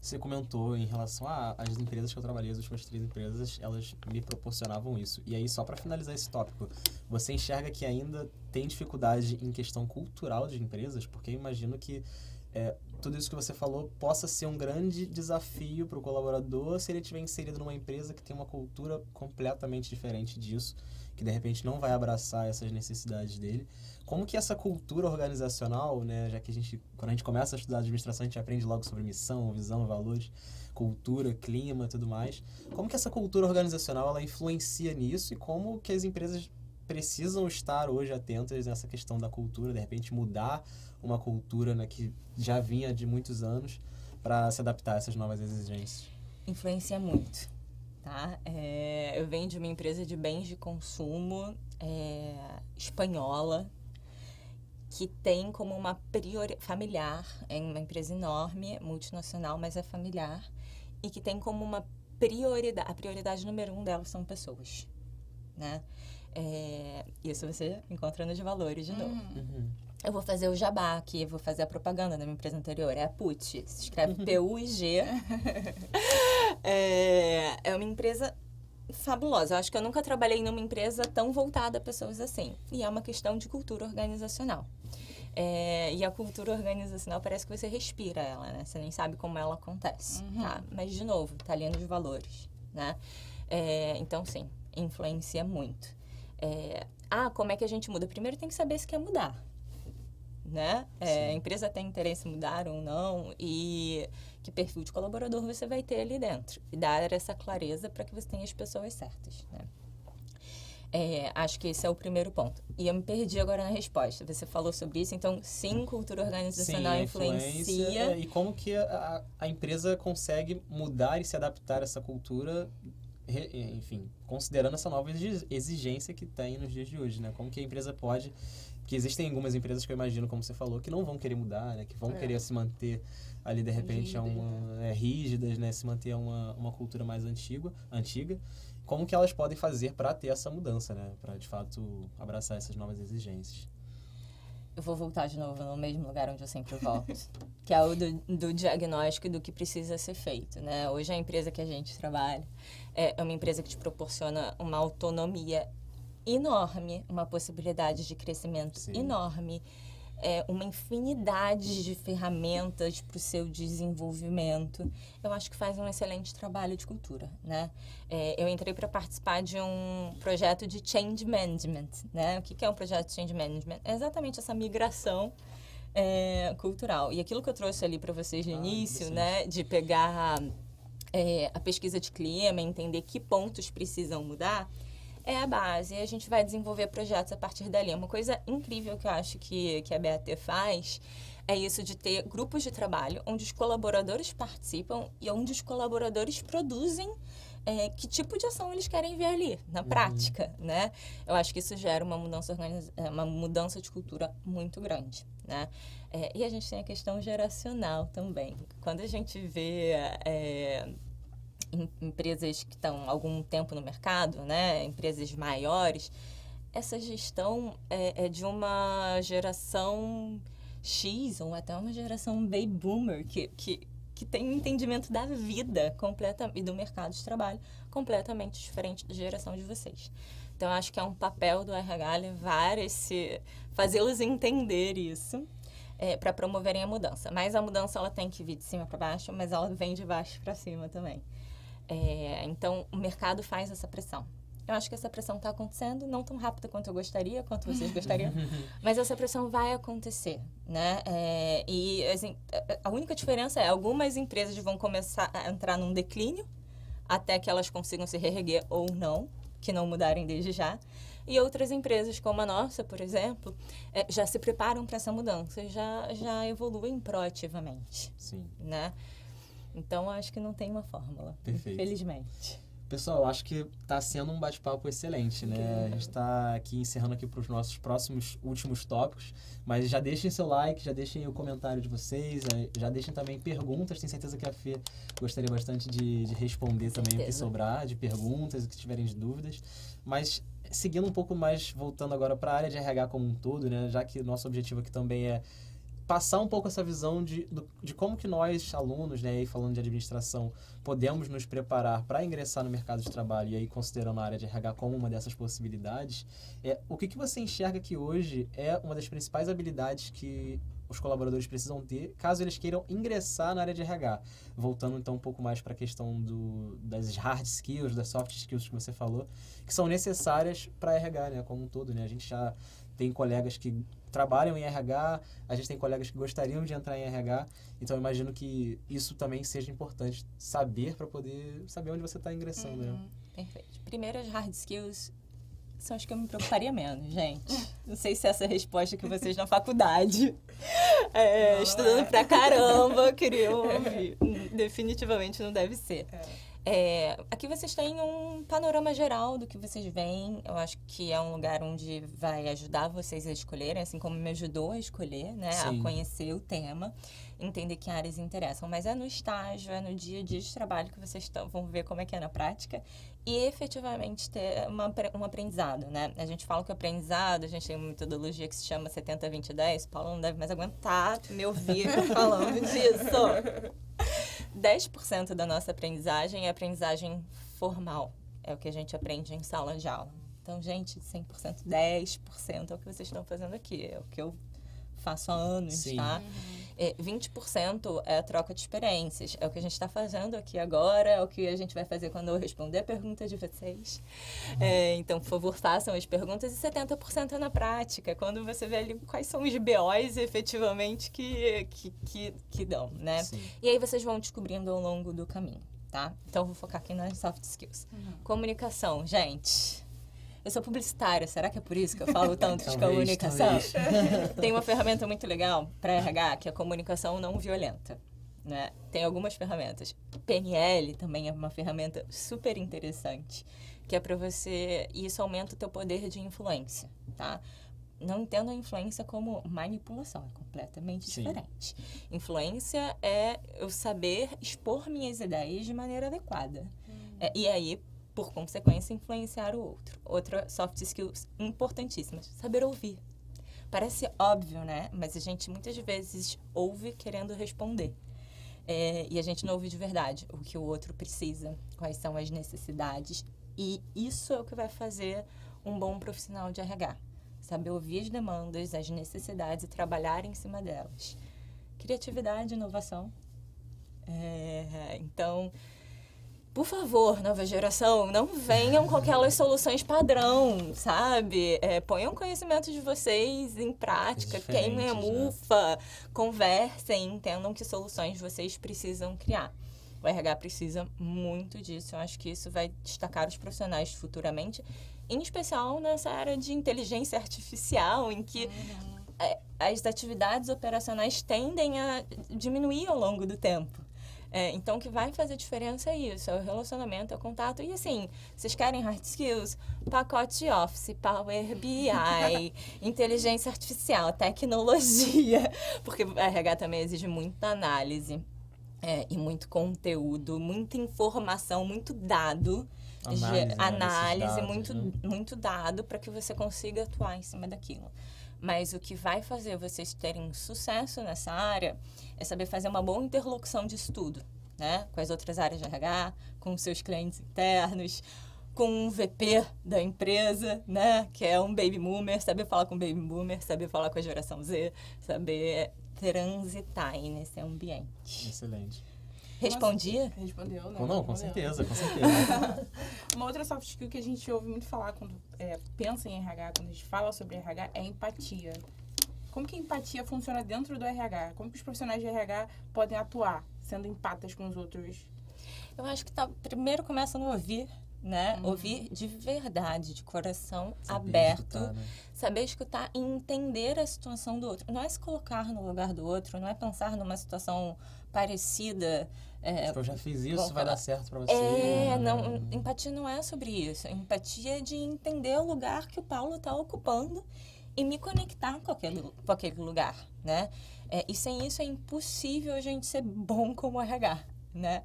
Você comentou em relação às empresas que eu trabalhei, as últimas 3 empresas, elas me proporcionavam isso. E aí, só para finalizar esse tópico, você enxerga que ainda tem dificuldade em questão cultural de empresas? Porque eu imagino que tudo isso que você falou possa ser um grande desafio para o colaborador se ele estiver inserido numa empresa que tem uma cultura completamente diferente disso, que de repente não vai abraçar essas necessidades dele. Como que essa cultura organizacional, né, já que quando a gente começa a estudar administração, a gente aprende logo sobre missão, visão, valores, cultura, clima e tudo mais. Como que essa cultura organizacional ela influencia nisso e como que as empresas precisam estar hoje atentas nessa questão da cultura, de repente mudar uma cultura, né, que já vinha de muitos anos para se adaptar a essas novas exigências? Influencia muito, tá? Eu venho de uma empresa de bens de consumo espanhola, que tem como uma familiar, é uma empresa enorme, multinacional, mas é familiar, e que tem como uma prioridade, a prioridade número 1 delas são pessoas, né? Isso você encontra nos valores de novo. Uhum. Eu vou fazer o jabá aqui, eu vou fazer a propaganda da minha empresa anterior. É a PUIG, se escreve P-U-I-G. É uma empresa fabulosa. Eu acho que eu nunca trabalhei numa empresa tão voltada a pessoas assim. E é uma questão de cultura organizacional. E a cultura organizacional parece que você respira ela, né? Você nem sabe como ela acontece, tá? Mas, de novo, tá ali nos valores, né? Então, sim, influencia muito. Como é que a gente muda? Primeiro tem que saber se quer mudar, né? A empresa tem interesse em mudar ou não e que perfil de colaborador você vai ter ali dentro. E dar essa clareza para que você tenha as pessoas certas, né? Acho que esse é o primeiro ponto. E eu me perdi agora na resposta. Você falou sobre isso, então sim, cultura organizacional influencia. E como que a empresa consegue mudar e se adaptar a essa cultura, enfim, considerando essa nova exigência que tem nos dias de hoje, né? Como que a empresa pode... Porque existem algumas empresas que eu imagino, como você falou, que não vão querer mudar, né? Que vão querer se manter ali, de repente, rígidas, né? Se manter uma cultura mais antiga. Como que elas podem fazer para ter essa mudança, né? Para, de fato, abraçar essas novas exigências. Eu vou voltar de novo no mesmo lugar onde eu sempre volto, que é o do diagnóstico e do que precisa ser feito, né? Hoje a empresa que a gente trabalha é uma empresa que te proporciona uma autonomia enorme, uma possibilidade de crescimento enorme, uma infinidade de ferramentas para o seu desenvolvimento. Eu acho que faz um excelente trabalho de cultura, né? Eu entrei para participar de um projeto de Change Management, né? O que é um projeto de Change Management? É exatamente essa migração cultural. E aquilo que eu trouxe ali para vocês no início, né? De pegar a pesquisa de clima, entender que pontos precisam mudar, é a base. E a gente vai desenvolver projetos a partir dali. Uma coisa incrível que eu acho que a BAT faz é isso de ter grupos de trabalho onde os colaboradores participam e onde os colaboradores produzem que tipo de ação eles querem ver ali, na prática, né? Eu acho que isso gera uma mudança de cultura muito grande, né? E a gente tem a questão geracional também. Quando a gente vê... empresas que estão há algum tempo no mercado, né? Empresas maiores, essa gestão é de uma geração X ou até uma geração baby boomer que tem um entendimento da vida e do mercado de trabalho completamente diferente da geração de vocês. Então, acho que é um papel do RH levar fazê-los entender isso para promoverem a mudança. Mas a mudança ela tem que vir de cima para baixo, mas ela vem de baixo para cima também. Então, o mercado faz essa pressão. Eu acho que essa pressão está acontecendo, não tão rápida quanto eu gostaria, quanto vocês gostariam, mas essa pressão vai acontecer, né? E assim, a única diferença é algumas empresas vão começar a entrar num declínio até que elas consigam se reerguer ou não, que não mudarem desde já. E outras empresas, como a nossa, por exemplo, já se preparam para essa mudança, já evoluem proativamente. Sim. Né? Então, acho que não tem uma fórmula. Perfeito. Felizmente. Pessoal, acho que está sendo um bate-papo excelente, né? A gente está aqui encerrando aqui para os nossos próximos últimos tópicos, mas já deixem seu like, já deixem o comentário de vocês, já deixem também perguntas. Tenho certeza que a Fê gostaria bastante de responder também o que sobrar, de perguntas, o que tiverem de dúvidas. Mas seguindo um pouco mais, voltando agora para a área de RH como um todo, né? Já que o nosso objetivo aqui também é passar um pouco essa visão de como que nós, alunos, né, aí falando de administração, podemos nos preparar para ingressar no mercado de trabalho e aí considerando a área de RH como uma dessas possibilidades. O que você enxerga que hoje é uma das principais habilidades que os colaboradores precisam ter caso eles queiram ingressar na área de RH? Voltando então um pouco mais para a questão das hard skills, das soft skills que você falou, que são necessárias para RH, né, como um todo, né? A gente já tem colegas que trabalham em RH, a gente tem colegas que gostariam de entrar em RH, então eu imagino que isso também seja importante saber para poder saber onde você está ingressando, né? Perfeito. Primeiro, as hard skills são as que eu me preocuparia menos, gente. Não sei se essa é a resposta que vocês na faculdade, estudando pra caramba, queriam ouvir. Definitivamente não deve ser. Aqui vocês têm um panorama geral do que vocês veem. Eu acho que é um lugar onde vai ajudar vocês a escolherem, assim como me ajudou a escolher, né? Sim. A conhecer o tema, entender que áreas interessam. Mas é no estágio, é no dia a dia de trabalho que vocês vão ver como é que é na prática e efetivamente ter um aprendizado, né? A gente fala que o aprendizado, a gente tem uma metodologia que se chama 70-20-10. Paulo não deve mais aguentar me ouvir falando disso. 10% da nossa aprendizagem é aprendizagem formal. É o que a gente aprende em sala de aula. Então, gente, 100%, 10% é o que vocês estão fazendo aqui. É o que eu faço há anos, Sim. tá? 20% é a troca de experiências. É o que a gente está fazendo aqui agora, é o que a gente vai fazer quando eu responder a pergunta de vocês. Então, por favor, façam as perguntas. E 70% é na prática, quando você vê ali quais são os BOs efetivamente que dão, né? Sim. E aí vocês vão descobrindo ao longo do caminho, tá? Então, eu vou focar aqui nas soft skills. Comunicação, gente. Eu sou publicitária, será que é por isso que eu falo tanto de comunicação? Tem uma ferramenta muito legal para RH, que é a comunicação não violenta, né? Tem algumas ferramentas. PNL também é uma ferramenta super interessante, que é para você... E isso aumenta o teu poder de influência, tá? Não entendo a influência como manipulação, é completamente diferente. Influência é eu saber expor minhas ideias de maneira adequada. E aí, por consequência, influenciar o outro. Outra soft skills importantíssima, saber ouvir. Parece óbvio, né? Mas a gente muitas vezes ouve querendo responder. E a gente não ouve de verdade o que o outro precisa, quais são as necessidades. E isso é o que vai fazer um bom profissional de RH. Saber ouvir as demandas, as necessidades e trabalhar em cima delas. Criatividade, inovação. Então... Por favor, nova geração, não venham com aquelas soluções padrão, sabe? Ponham o conhecimento de vocês em prática, queimem a mufa, conversem, entendam que soluções vocês precisam criar. O RH precisa muito disso, eu acho que isso vai destacar os profissionais futuramente, em especial nessa área de inteligência artificial, em que as atividades operacionais tendem a diminuir ao longo do tempo. Então, o que vai fazer diferença é isso, é o relacionamento, é o contato. E, assim, vocês querem hard skills? Pacote Office, Power BI, inteligência artificial, tecnologia. Porque a RH também exige muita análise e muito conteúdo, muita informação, muito dado. Análise, muito dado para que você consiga atuar em cima daquilo. Mas o que vai fazer vocês terem sucesso nessa área é saber fazer uma boa interlocução de estudo, né? Com as outras áreas de RH, com os seus clientes internos, com um VP da empresa, né? Que é um baby boomer, saber falar com baby boomer, saber falar com a geração Z, saber transitar aí nesse ambiente. Excelente. Respondia? Respondeu, né? Não, com certeza, com certeza. Uma outra soft skill que a gente ouve muito falar quando pensa em RH, quando a gente fala sobre RH, é empatia. Como que a empatia funciona dentro do RH? Como que os profissionais de RH podem atuar sendo empatas com os outros? Eu acho que primeiro começa no ouvir, né? Ouvir de verdade, de coração aberto. Escutar, né? Saber escutar e entender a situação do outro. Não é se colocar no lugar do outro, não é pensar numa situação parecida. Tipo, eu já fiz isso, vai dar certo pra você. Não, empatia não é sobre isso. Empatia é de entender o lugar que o Paulo está ocupando e me conectar com aquele lugar, né? E sem isso é impossível a gente ser bom como RH, né?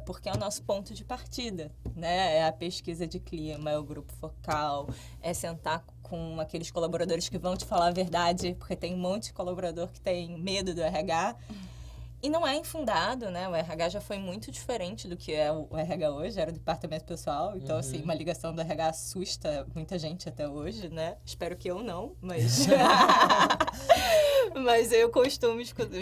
Porque é o nosso ponto de partida, né? É a pesquisa de clima, é o grupo focal, é sentar com aqueles colaboradores que vão te falar a verdade, porque tem um monte de colaborador que tem medo do RH. E não é infundado, né? O RH já foi muito diferente do que é o RH hoje, era o departamento pessoal. Então, assim, uma ligação do RH assusta muita gente até hoje, né? Espero que eu não, mas... mas eu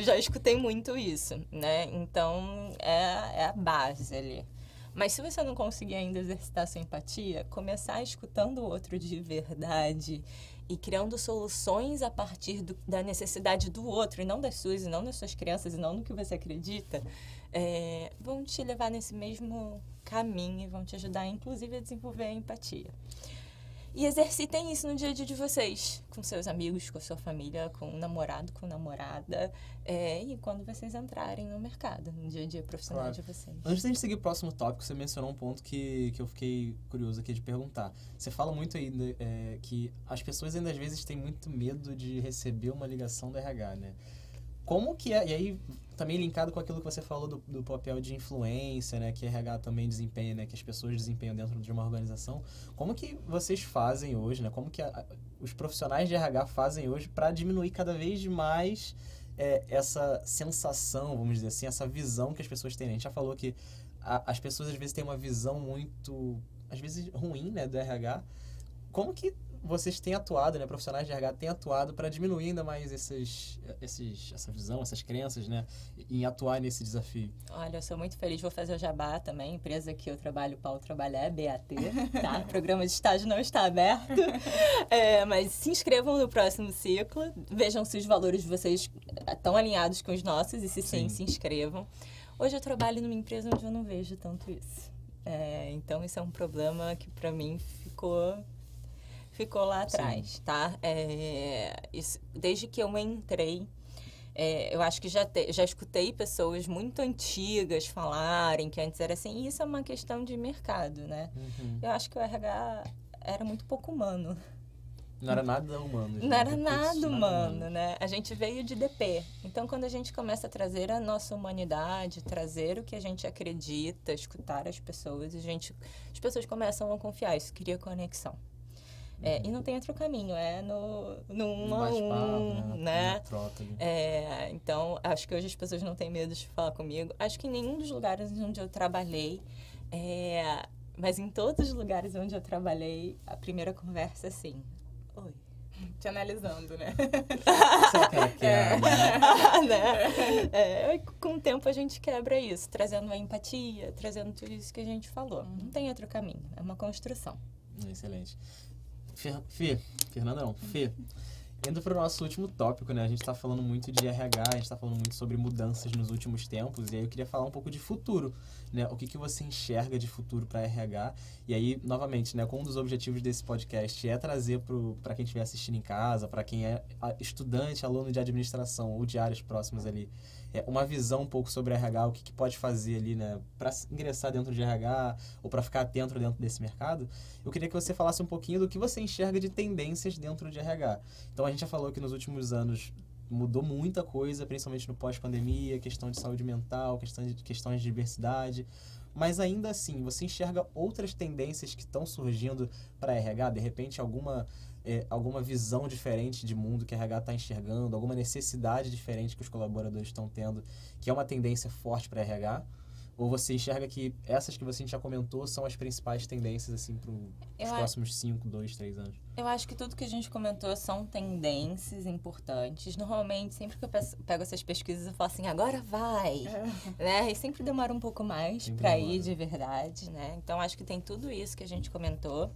já escutei muito isso, né? Então, é a base ali. Mas se você não conseguir ainda exercitar sua empatia, começar escutando o outro de verdade e criando soluções a partir da necessidade do outro, e não das suas, e não das suas crianças, e não no que você acredita, vão te levar nesse mesmo caminho e vão te ajudar, inclusive, a desenvolver a empatia. E exercitem isso no dia a dia de vocês, com seus amigos, com a sua família, com o namorado, com a namorada, e quando vocês entrarem no mercado, no dia a dia profissional de vocês. Antes da gente seguir o próximo tópico, você mencionou um ponto que eu fiquei curioso aqui de perguntar. Você fala muito aí que as pessoas ainda às vezes têm muito medo de receber uma ligação do RH, né? Como que é, e aí também linkado com aquilo que você falou do papel de influência, né, que a RH também desempenha, né, que as pessoas desempenham dentro de uma organização, como que vocês fazem hoje, né, como que os profissionais de RH fazem hoje para diminuir cada vez mais essa sensação, vamos dizer assim, essa visão que as pessoas têm, né? A gente já falou que as pessoas às vezes têm uma visão muito, às vezes ruim, né, do RH. Como que vocês têm atuado, né, profissionais de RH têm atuado para diminuir ainda mais essa visão, essas crenças, né, em atuar nesse desafio? Olha, eu sou muito feliz, vou fazer o jabá também, empresa que eu trabalho, o Paulo trabalha é BAT, tá? O programa de estágio não está aberto, mas se inscrevam no próximo ciclo, vejam se os valores de vocês estão alinhados com os nossos e se sim, se inscrevam. Hoje eu trabalho numa empresa onde eu não vejo tanto isso, então isso é um problema que para mim ficou lá atrás, tá? Desde que eu entrei, eu acho que já escutei pessoas muito antigas falarem que antes era assim, e isso é uma questão de mercado, né? Uhum. Eu acho que o RH era muito pouco humano. Não era nada humano. Não era nada humano, né? A gente veio de DP. Então, quando a gente começa a trazer a nossa humanidade, trazer o que a gente acredita, escutar as pessoas, as pessoas começam a confiar. Isso cria conexão. E não tem outro caminho, no 1 a 1, né? Então, acho que hoje as pessoas não têm medo de falar comigo. Acho que em nenhum dos lugares onde eu trabalhei, mas em todos os lugares onde eu trabalhei, a primeira conversa é assim, oi. Te analisando, né? Com o tempo a gente quebra isso, trazendo a empatia, trazendo tudo isso que a gente falou. Não tem outro caminho, é uma construção. Excelente. Fernanda não, Fê, indo para o nosso último tópico, né? A gente está falando muito de RH, a gente está falando muito sobre mudanças nos últimos tempos, e aí eu queria falar um pouco de futuro, né? O que você enxerga de futuro para RH? E aí, novamente, né, um dos objetivos desse podcast é trazer para quem estiver assistindo em casa, para quem é estudante, aluno de administração ou de áreas próximas ali, uma visão um pouco sobre RH, o que pode fazer ali, né, para ingressar dentro de RH ou para ficar dentro desse mercado. Eu queria que você falasse um pouquinho do que você enxerga de tendências dentro de RH. Então, a gente já falou que nos últimos anos mudou muita coisa, principalmente no pós-pandemia, questão de saúde mental, questões de diversidade, mas ainda assim, você enxerga outras tendências que estão surgindo para RH? De repente, alguma visão diferente de mundo que a RH está enxergando, alguma necessidade diferente que os colaboradores estão tendo, que é uma tendência forte para a RH? Ou você enxerga que essas que você já comentou são as principais tendências assim, para os próximos 5, 2, 3 anos? Eu acho que tudo que a gente comentou são tendências importantes. Normalmente, sempre que eu pego essas pesquisas, eu falo assim, agora vai! Né? E sempre demora um pouco mais para ir de verdade. Né? Então, acho que tem tudo isso que a gente comentou.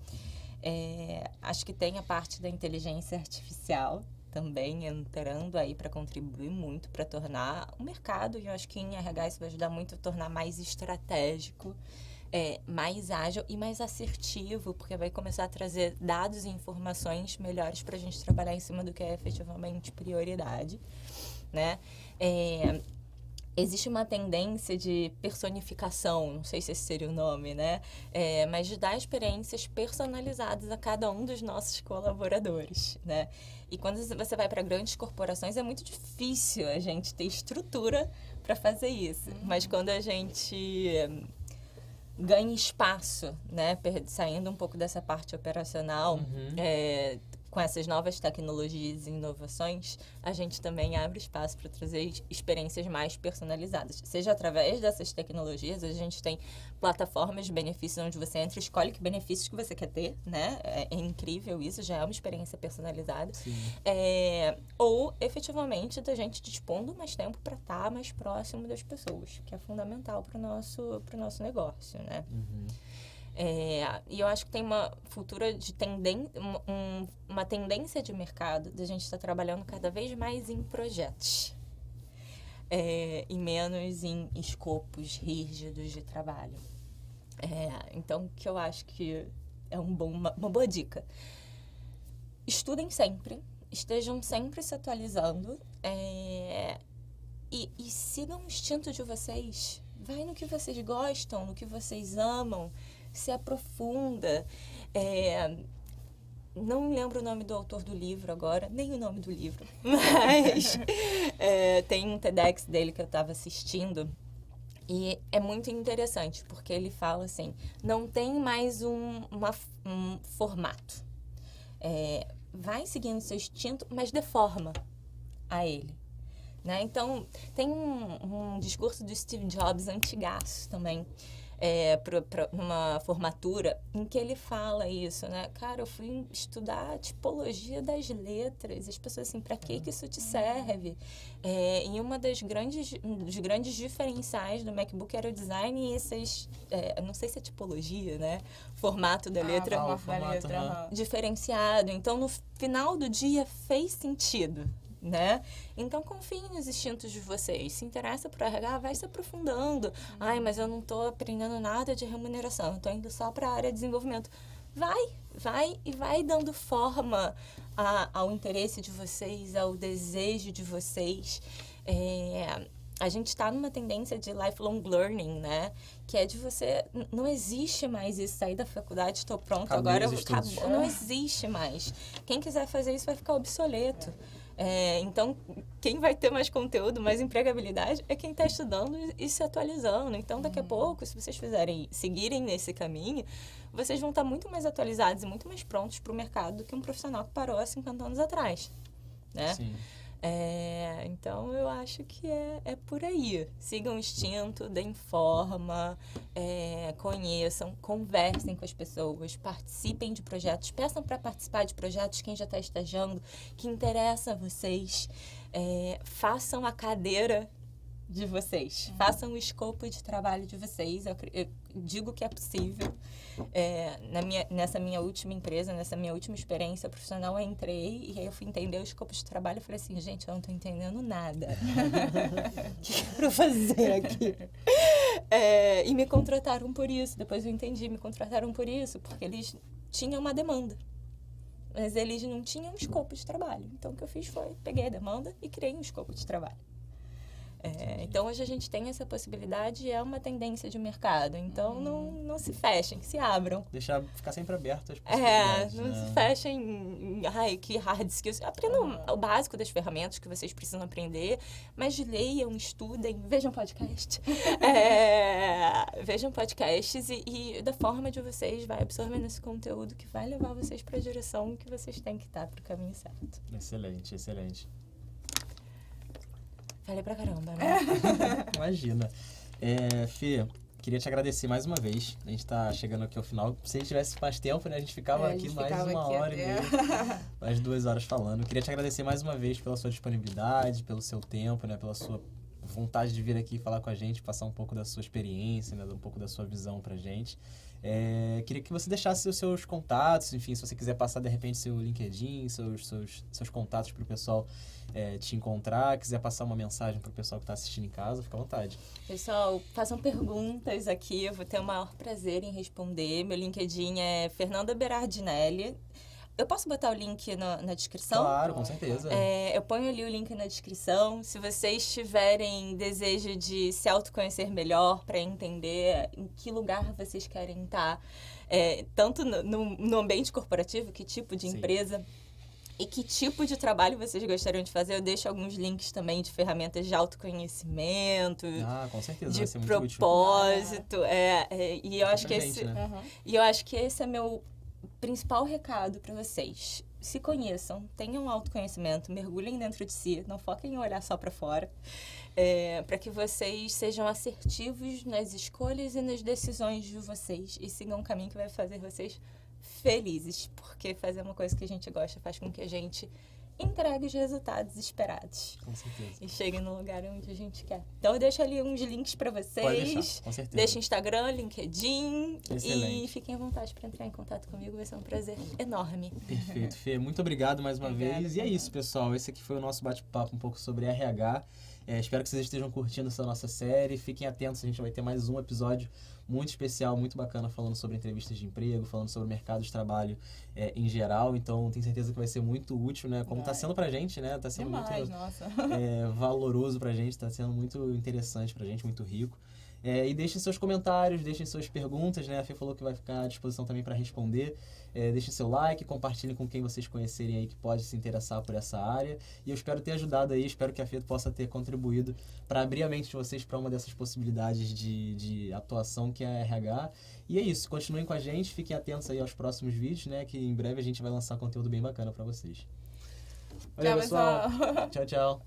Acho que tem a parte da inteligência artificial também entrando aí para contribuir muito para tornar o mercado, e eu acho que em RH isso vai ajudar muito a tornar mais estratégico, mais ágil e mais assertivo, porque vai começar a trazer dados e informações melhores para a gente trabalhar em cima do que é efetivamente prioridade, né? Existe uma tendência de personificação, não sei se esse seria o nome, né? Mas de dar experiências personalizadas a cada um dos nossos colaboradores, né? E quando você vai para grandes corporações, é muito difícil a gente ter estrutura para fazer isso. Mas quando a gente ganha espaço, né? Saindo um pouco dessa parte operacional, com essas novas tecnologias e inovações, a gente também abre espaço para trazer experiências mais personalizadas. Seja através dessas tecnologias, a gente tem plataformas de benefícios onde você entra e escolhe que benefícios que você quer ter, né? É incrível isso, já é uma experiência personalizada. Ou, efetivamente, da gente dispondo mais tempo para estar mais próximo das pessoas, que é fundamental para o nosso negócio, né? E eu acho que tem uma futura de uma tendência de mercado da gente estar trabalhando cada vez mais em projetos e menos em escopos rígidos de trabalho. Então, que eu acho que uma boa dica. Estudem sempre, estejam sempre se atualizando e sigam o instinto de vocês. Vai no que vocês gostam, no que vocês amam, se aprofunda. Não lembro o nome do autor do livro agora, nem o nome do livro, mas tem um TEDx dele que eu estava assistindo e é muito interessante, porque ele fala assim, não tem mais um formato. Vai seguindo seu instinto, mas deforma a ele. Né? Então, tem um discurso do Steve Jobs antigaço também, numa formatura, em que ele fala isso, né? Cara, eu fui estudar a tipologia das letras. As pessoas assim, pra que isso te serve? E uma dos grandes diferenciais do MacBook era o design e esses... não sei se é tipologia, né? Formato da letra. Diferenciado. Então, no final do dia, fez sentido. Né? Então, confiem nos instintos de vocês. Se interessa por RH, vai se aprofundando. Ai, mas eu não estou aprendendo nada de remuneração. Eu estou indo só para a área de desenvolvimento. Vai dando forma ao interesse de vocês, ao desejo de vocês. A gente está numa tendência de lifelong learning, né? Que é de você... Não existe mais isso, sair da faculdade, estou pronto, agora acabou. Não existe mais. Quem quiser fazer isso vai ficar obsoleto. Então, quem vai ter mais conteúdo, mais empregabilidade, é quem está estudando e se atualizando. Então, daqui a pouco, se vocês seguirem nesse caminho, vocês vão estar muito mais atualizados e muito mais prontos para o mercado do que um profissional que parou há 50 anos atrás, né? Sim. Então, eu acho que é por aí. Sigam o instinto, deem forma, conheçam, conversem com as pessoas, participem de projetos, peçam para participar de projetos quem já está estagiando, que interessa a vocês, façam a cadeira de vocês, façam o escopo de trabalho de vocês. Eu digo que é possível. Nessa minha última empresa, nessa minha última experiência profissional, eu entrei e aí eu fui entender o escopo de trabalho. Eu falei assim, gente, eu não estou entendendo nada. O que é para fazer aqui? E me contrataram por isso. Depois eu entendi, me contrataram por isso, porque eles tinham uma demanda. Mas eles não tinham um escopo de trabalho. Então, o que eu fiz foi, peguei a demanda e criei um escopo de trabalho. Então, hoje a gente tem essa possibilidade e é uma tendência de mercado. Então, não se fechem, se abram. Ficar sempre aberto às possibilidades. Não se fechem, que hard skills. Aprendam o básico das ferramentas que vocês precisam aprender, mas leiam, estudem, vejam podcast. Vejam podcasts e da forma de vocês vai absorvendo esse conteúdo que vai levar vocês para a direção que vocês têm que estar para o caminho certo. Excelente, excelente. Falei pra caramba, né? Imagina. Fê, queria te agradecer mais uma vez. A gente tá chegando aqui ao final. Se a gente tivesse mais tempo, né? A gente ficava aqui mais uma hora e meia, mais 2 horas falando. Queria te agradecer mais uma vez pela sua disponibilidade, pelo seu tempo, né? Pela sua vontade de vir aqui falar com a gente, passar um pouco da sua experiência, né? Um pouco da sua visão pra gente. Queria que você deixasse os seus contatos, enfim, se você quiser passar de repente seu LinkedIn, seus contatos pro pessoal te encontrar, quiser passar uma mensagem pro pessoal que está assistindo em casa, fica à vontade. Pessoal, façam perguntas aqui, eu vou ter o maior prazer em responder. Meu LinkedIn é Fernanda Berardinelli. Eu posso botar o link na descrição? Claro, com certeza. Eu ponho ali o link na descrição. Se vocês tiverem desejo de se autoconhecer melhor, para entender em que lugar vocês querem estar, tanto no ambiente corporativo, que tipo de empresa e que tipo de trabalho vocês gostariam de fazer, eu deixo alguns links também de ferramentas de autoconhecimento, com certeza, de vai ser muito propósito. E eu acho que né? eu acho que esse é meu principal recado para vocês. Se conheçam, tenham autoconhecimento, mergulhem dentro de si, não foquem em olhar só para fora, para que vocês sejam assertivos nas escolhas e nas decisões de vocês e sigam um caminho que vai fazer vocês felizes, porque fazer uma coisa que a gente gosta faz com que a gente entregue os resultados esperados. Com certeza. E chegue no lugar onde a gente quer. Então, eu deixo ali uns links para vocês. Pode deixar, com certeza. Deixa Instagram, LinkedIn. Excelente. E fiquem à vontade para entrar em contato comigo. Vai ser um prazer enorme. Perfeito, Fê. Muito obrigado mais uma vez. E é isso, pessoal. Esse aqui foi o nosso bate-papo um pouco sobre RH. Espero que vocês estejam curtindo essa nossa série. Fiquem atentos, a gente vai ter mais um episódio muito especial, muito bacana, falando sobre entrevistas de emprego, falando sobre o mercado de trabalho em geral. Então, tenho certeza que vai ser muito útil, né? Como está sendo pra gente, né? Tá sendo Demais, muito nossa. valoroso pra gente, tá sendo muito interessante pra gente, muito rico. E deixem seus comentários, deixem suas perguntas, né? A Fê falou que vai ficar à disposição também para responder. Deixem seu like, compartilhem com quem vocês conhecerem aí que pode se interessar por essa área. E eu espero ter ajudado aí, espero que a Fê possa ter contribuído para abrir a mente de vocês para uma dessas possibilidades de atuação que é a RH. E é isso, continuem com a gente, fiquem atentos aí aos próximos vídeos, né? Que em breve a gente vai lançar conteúdo bem bacana para vocês. Valeu, Tchau, pessoal. Tchau, tchau.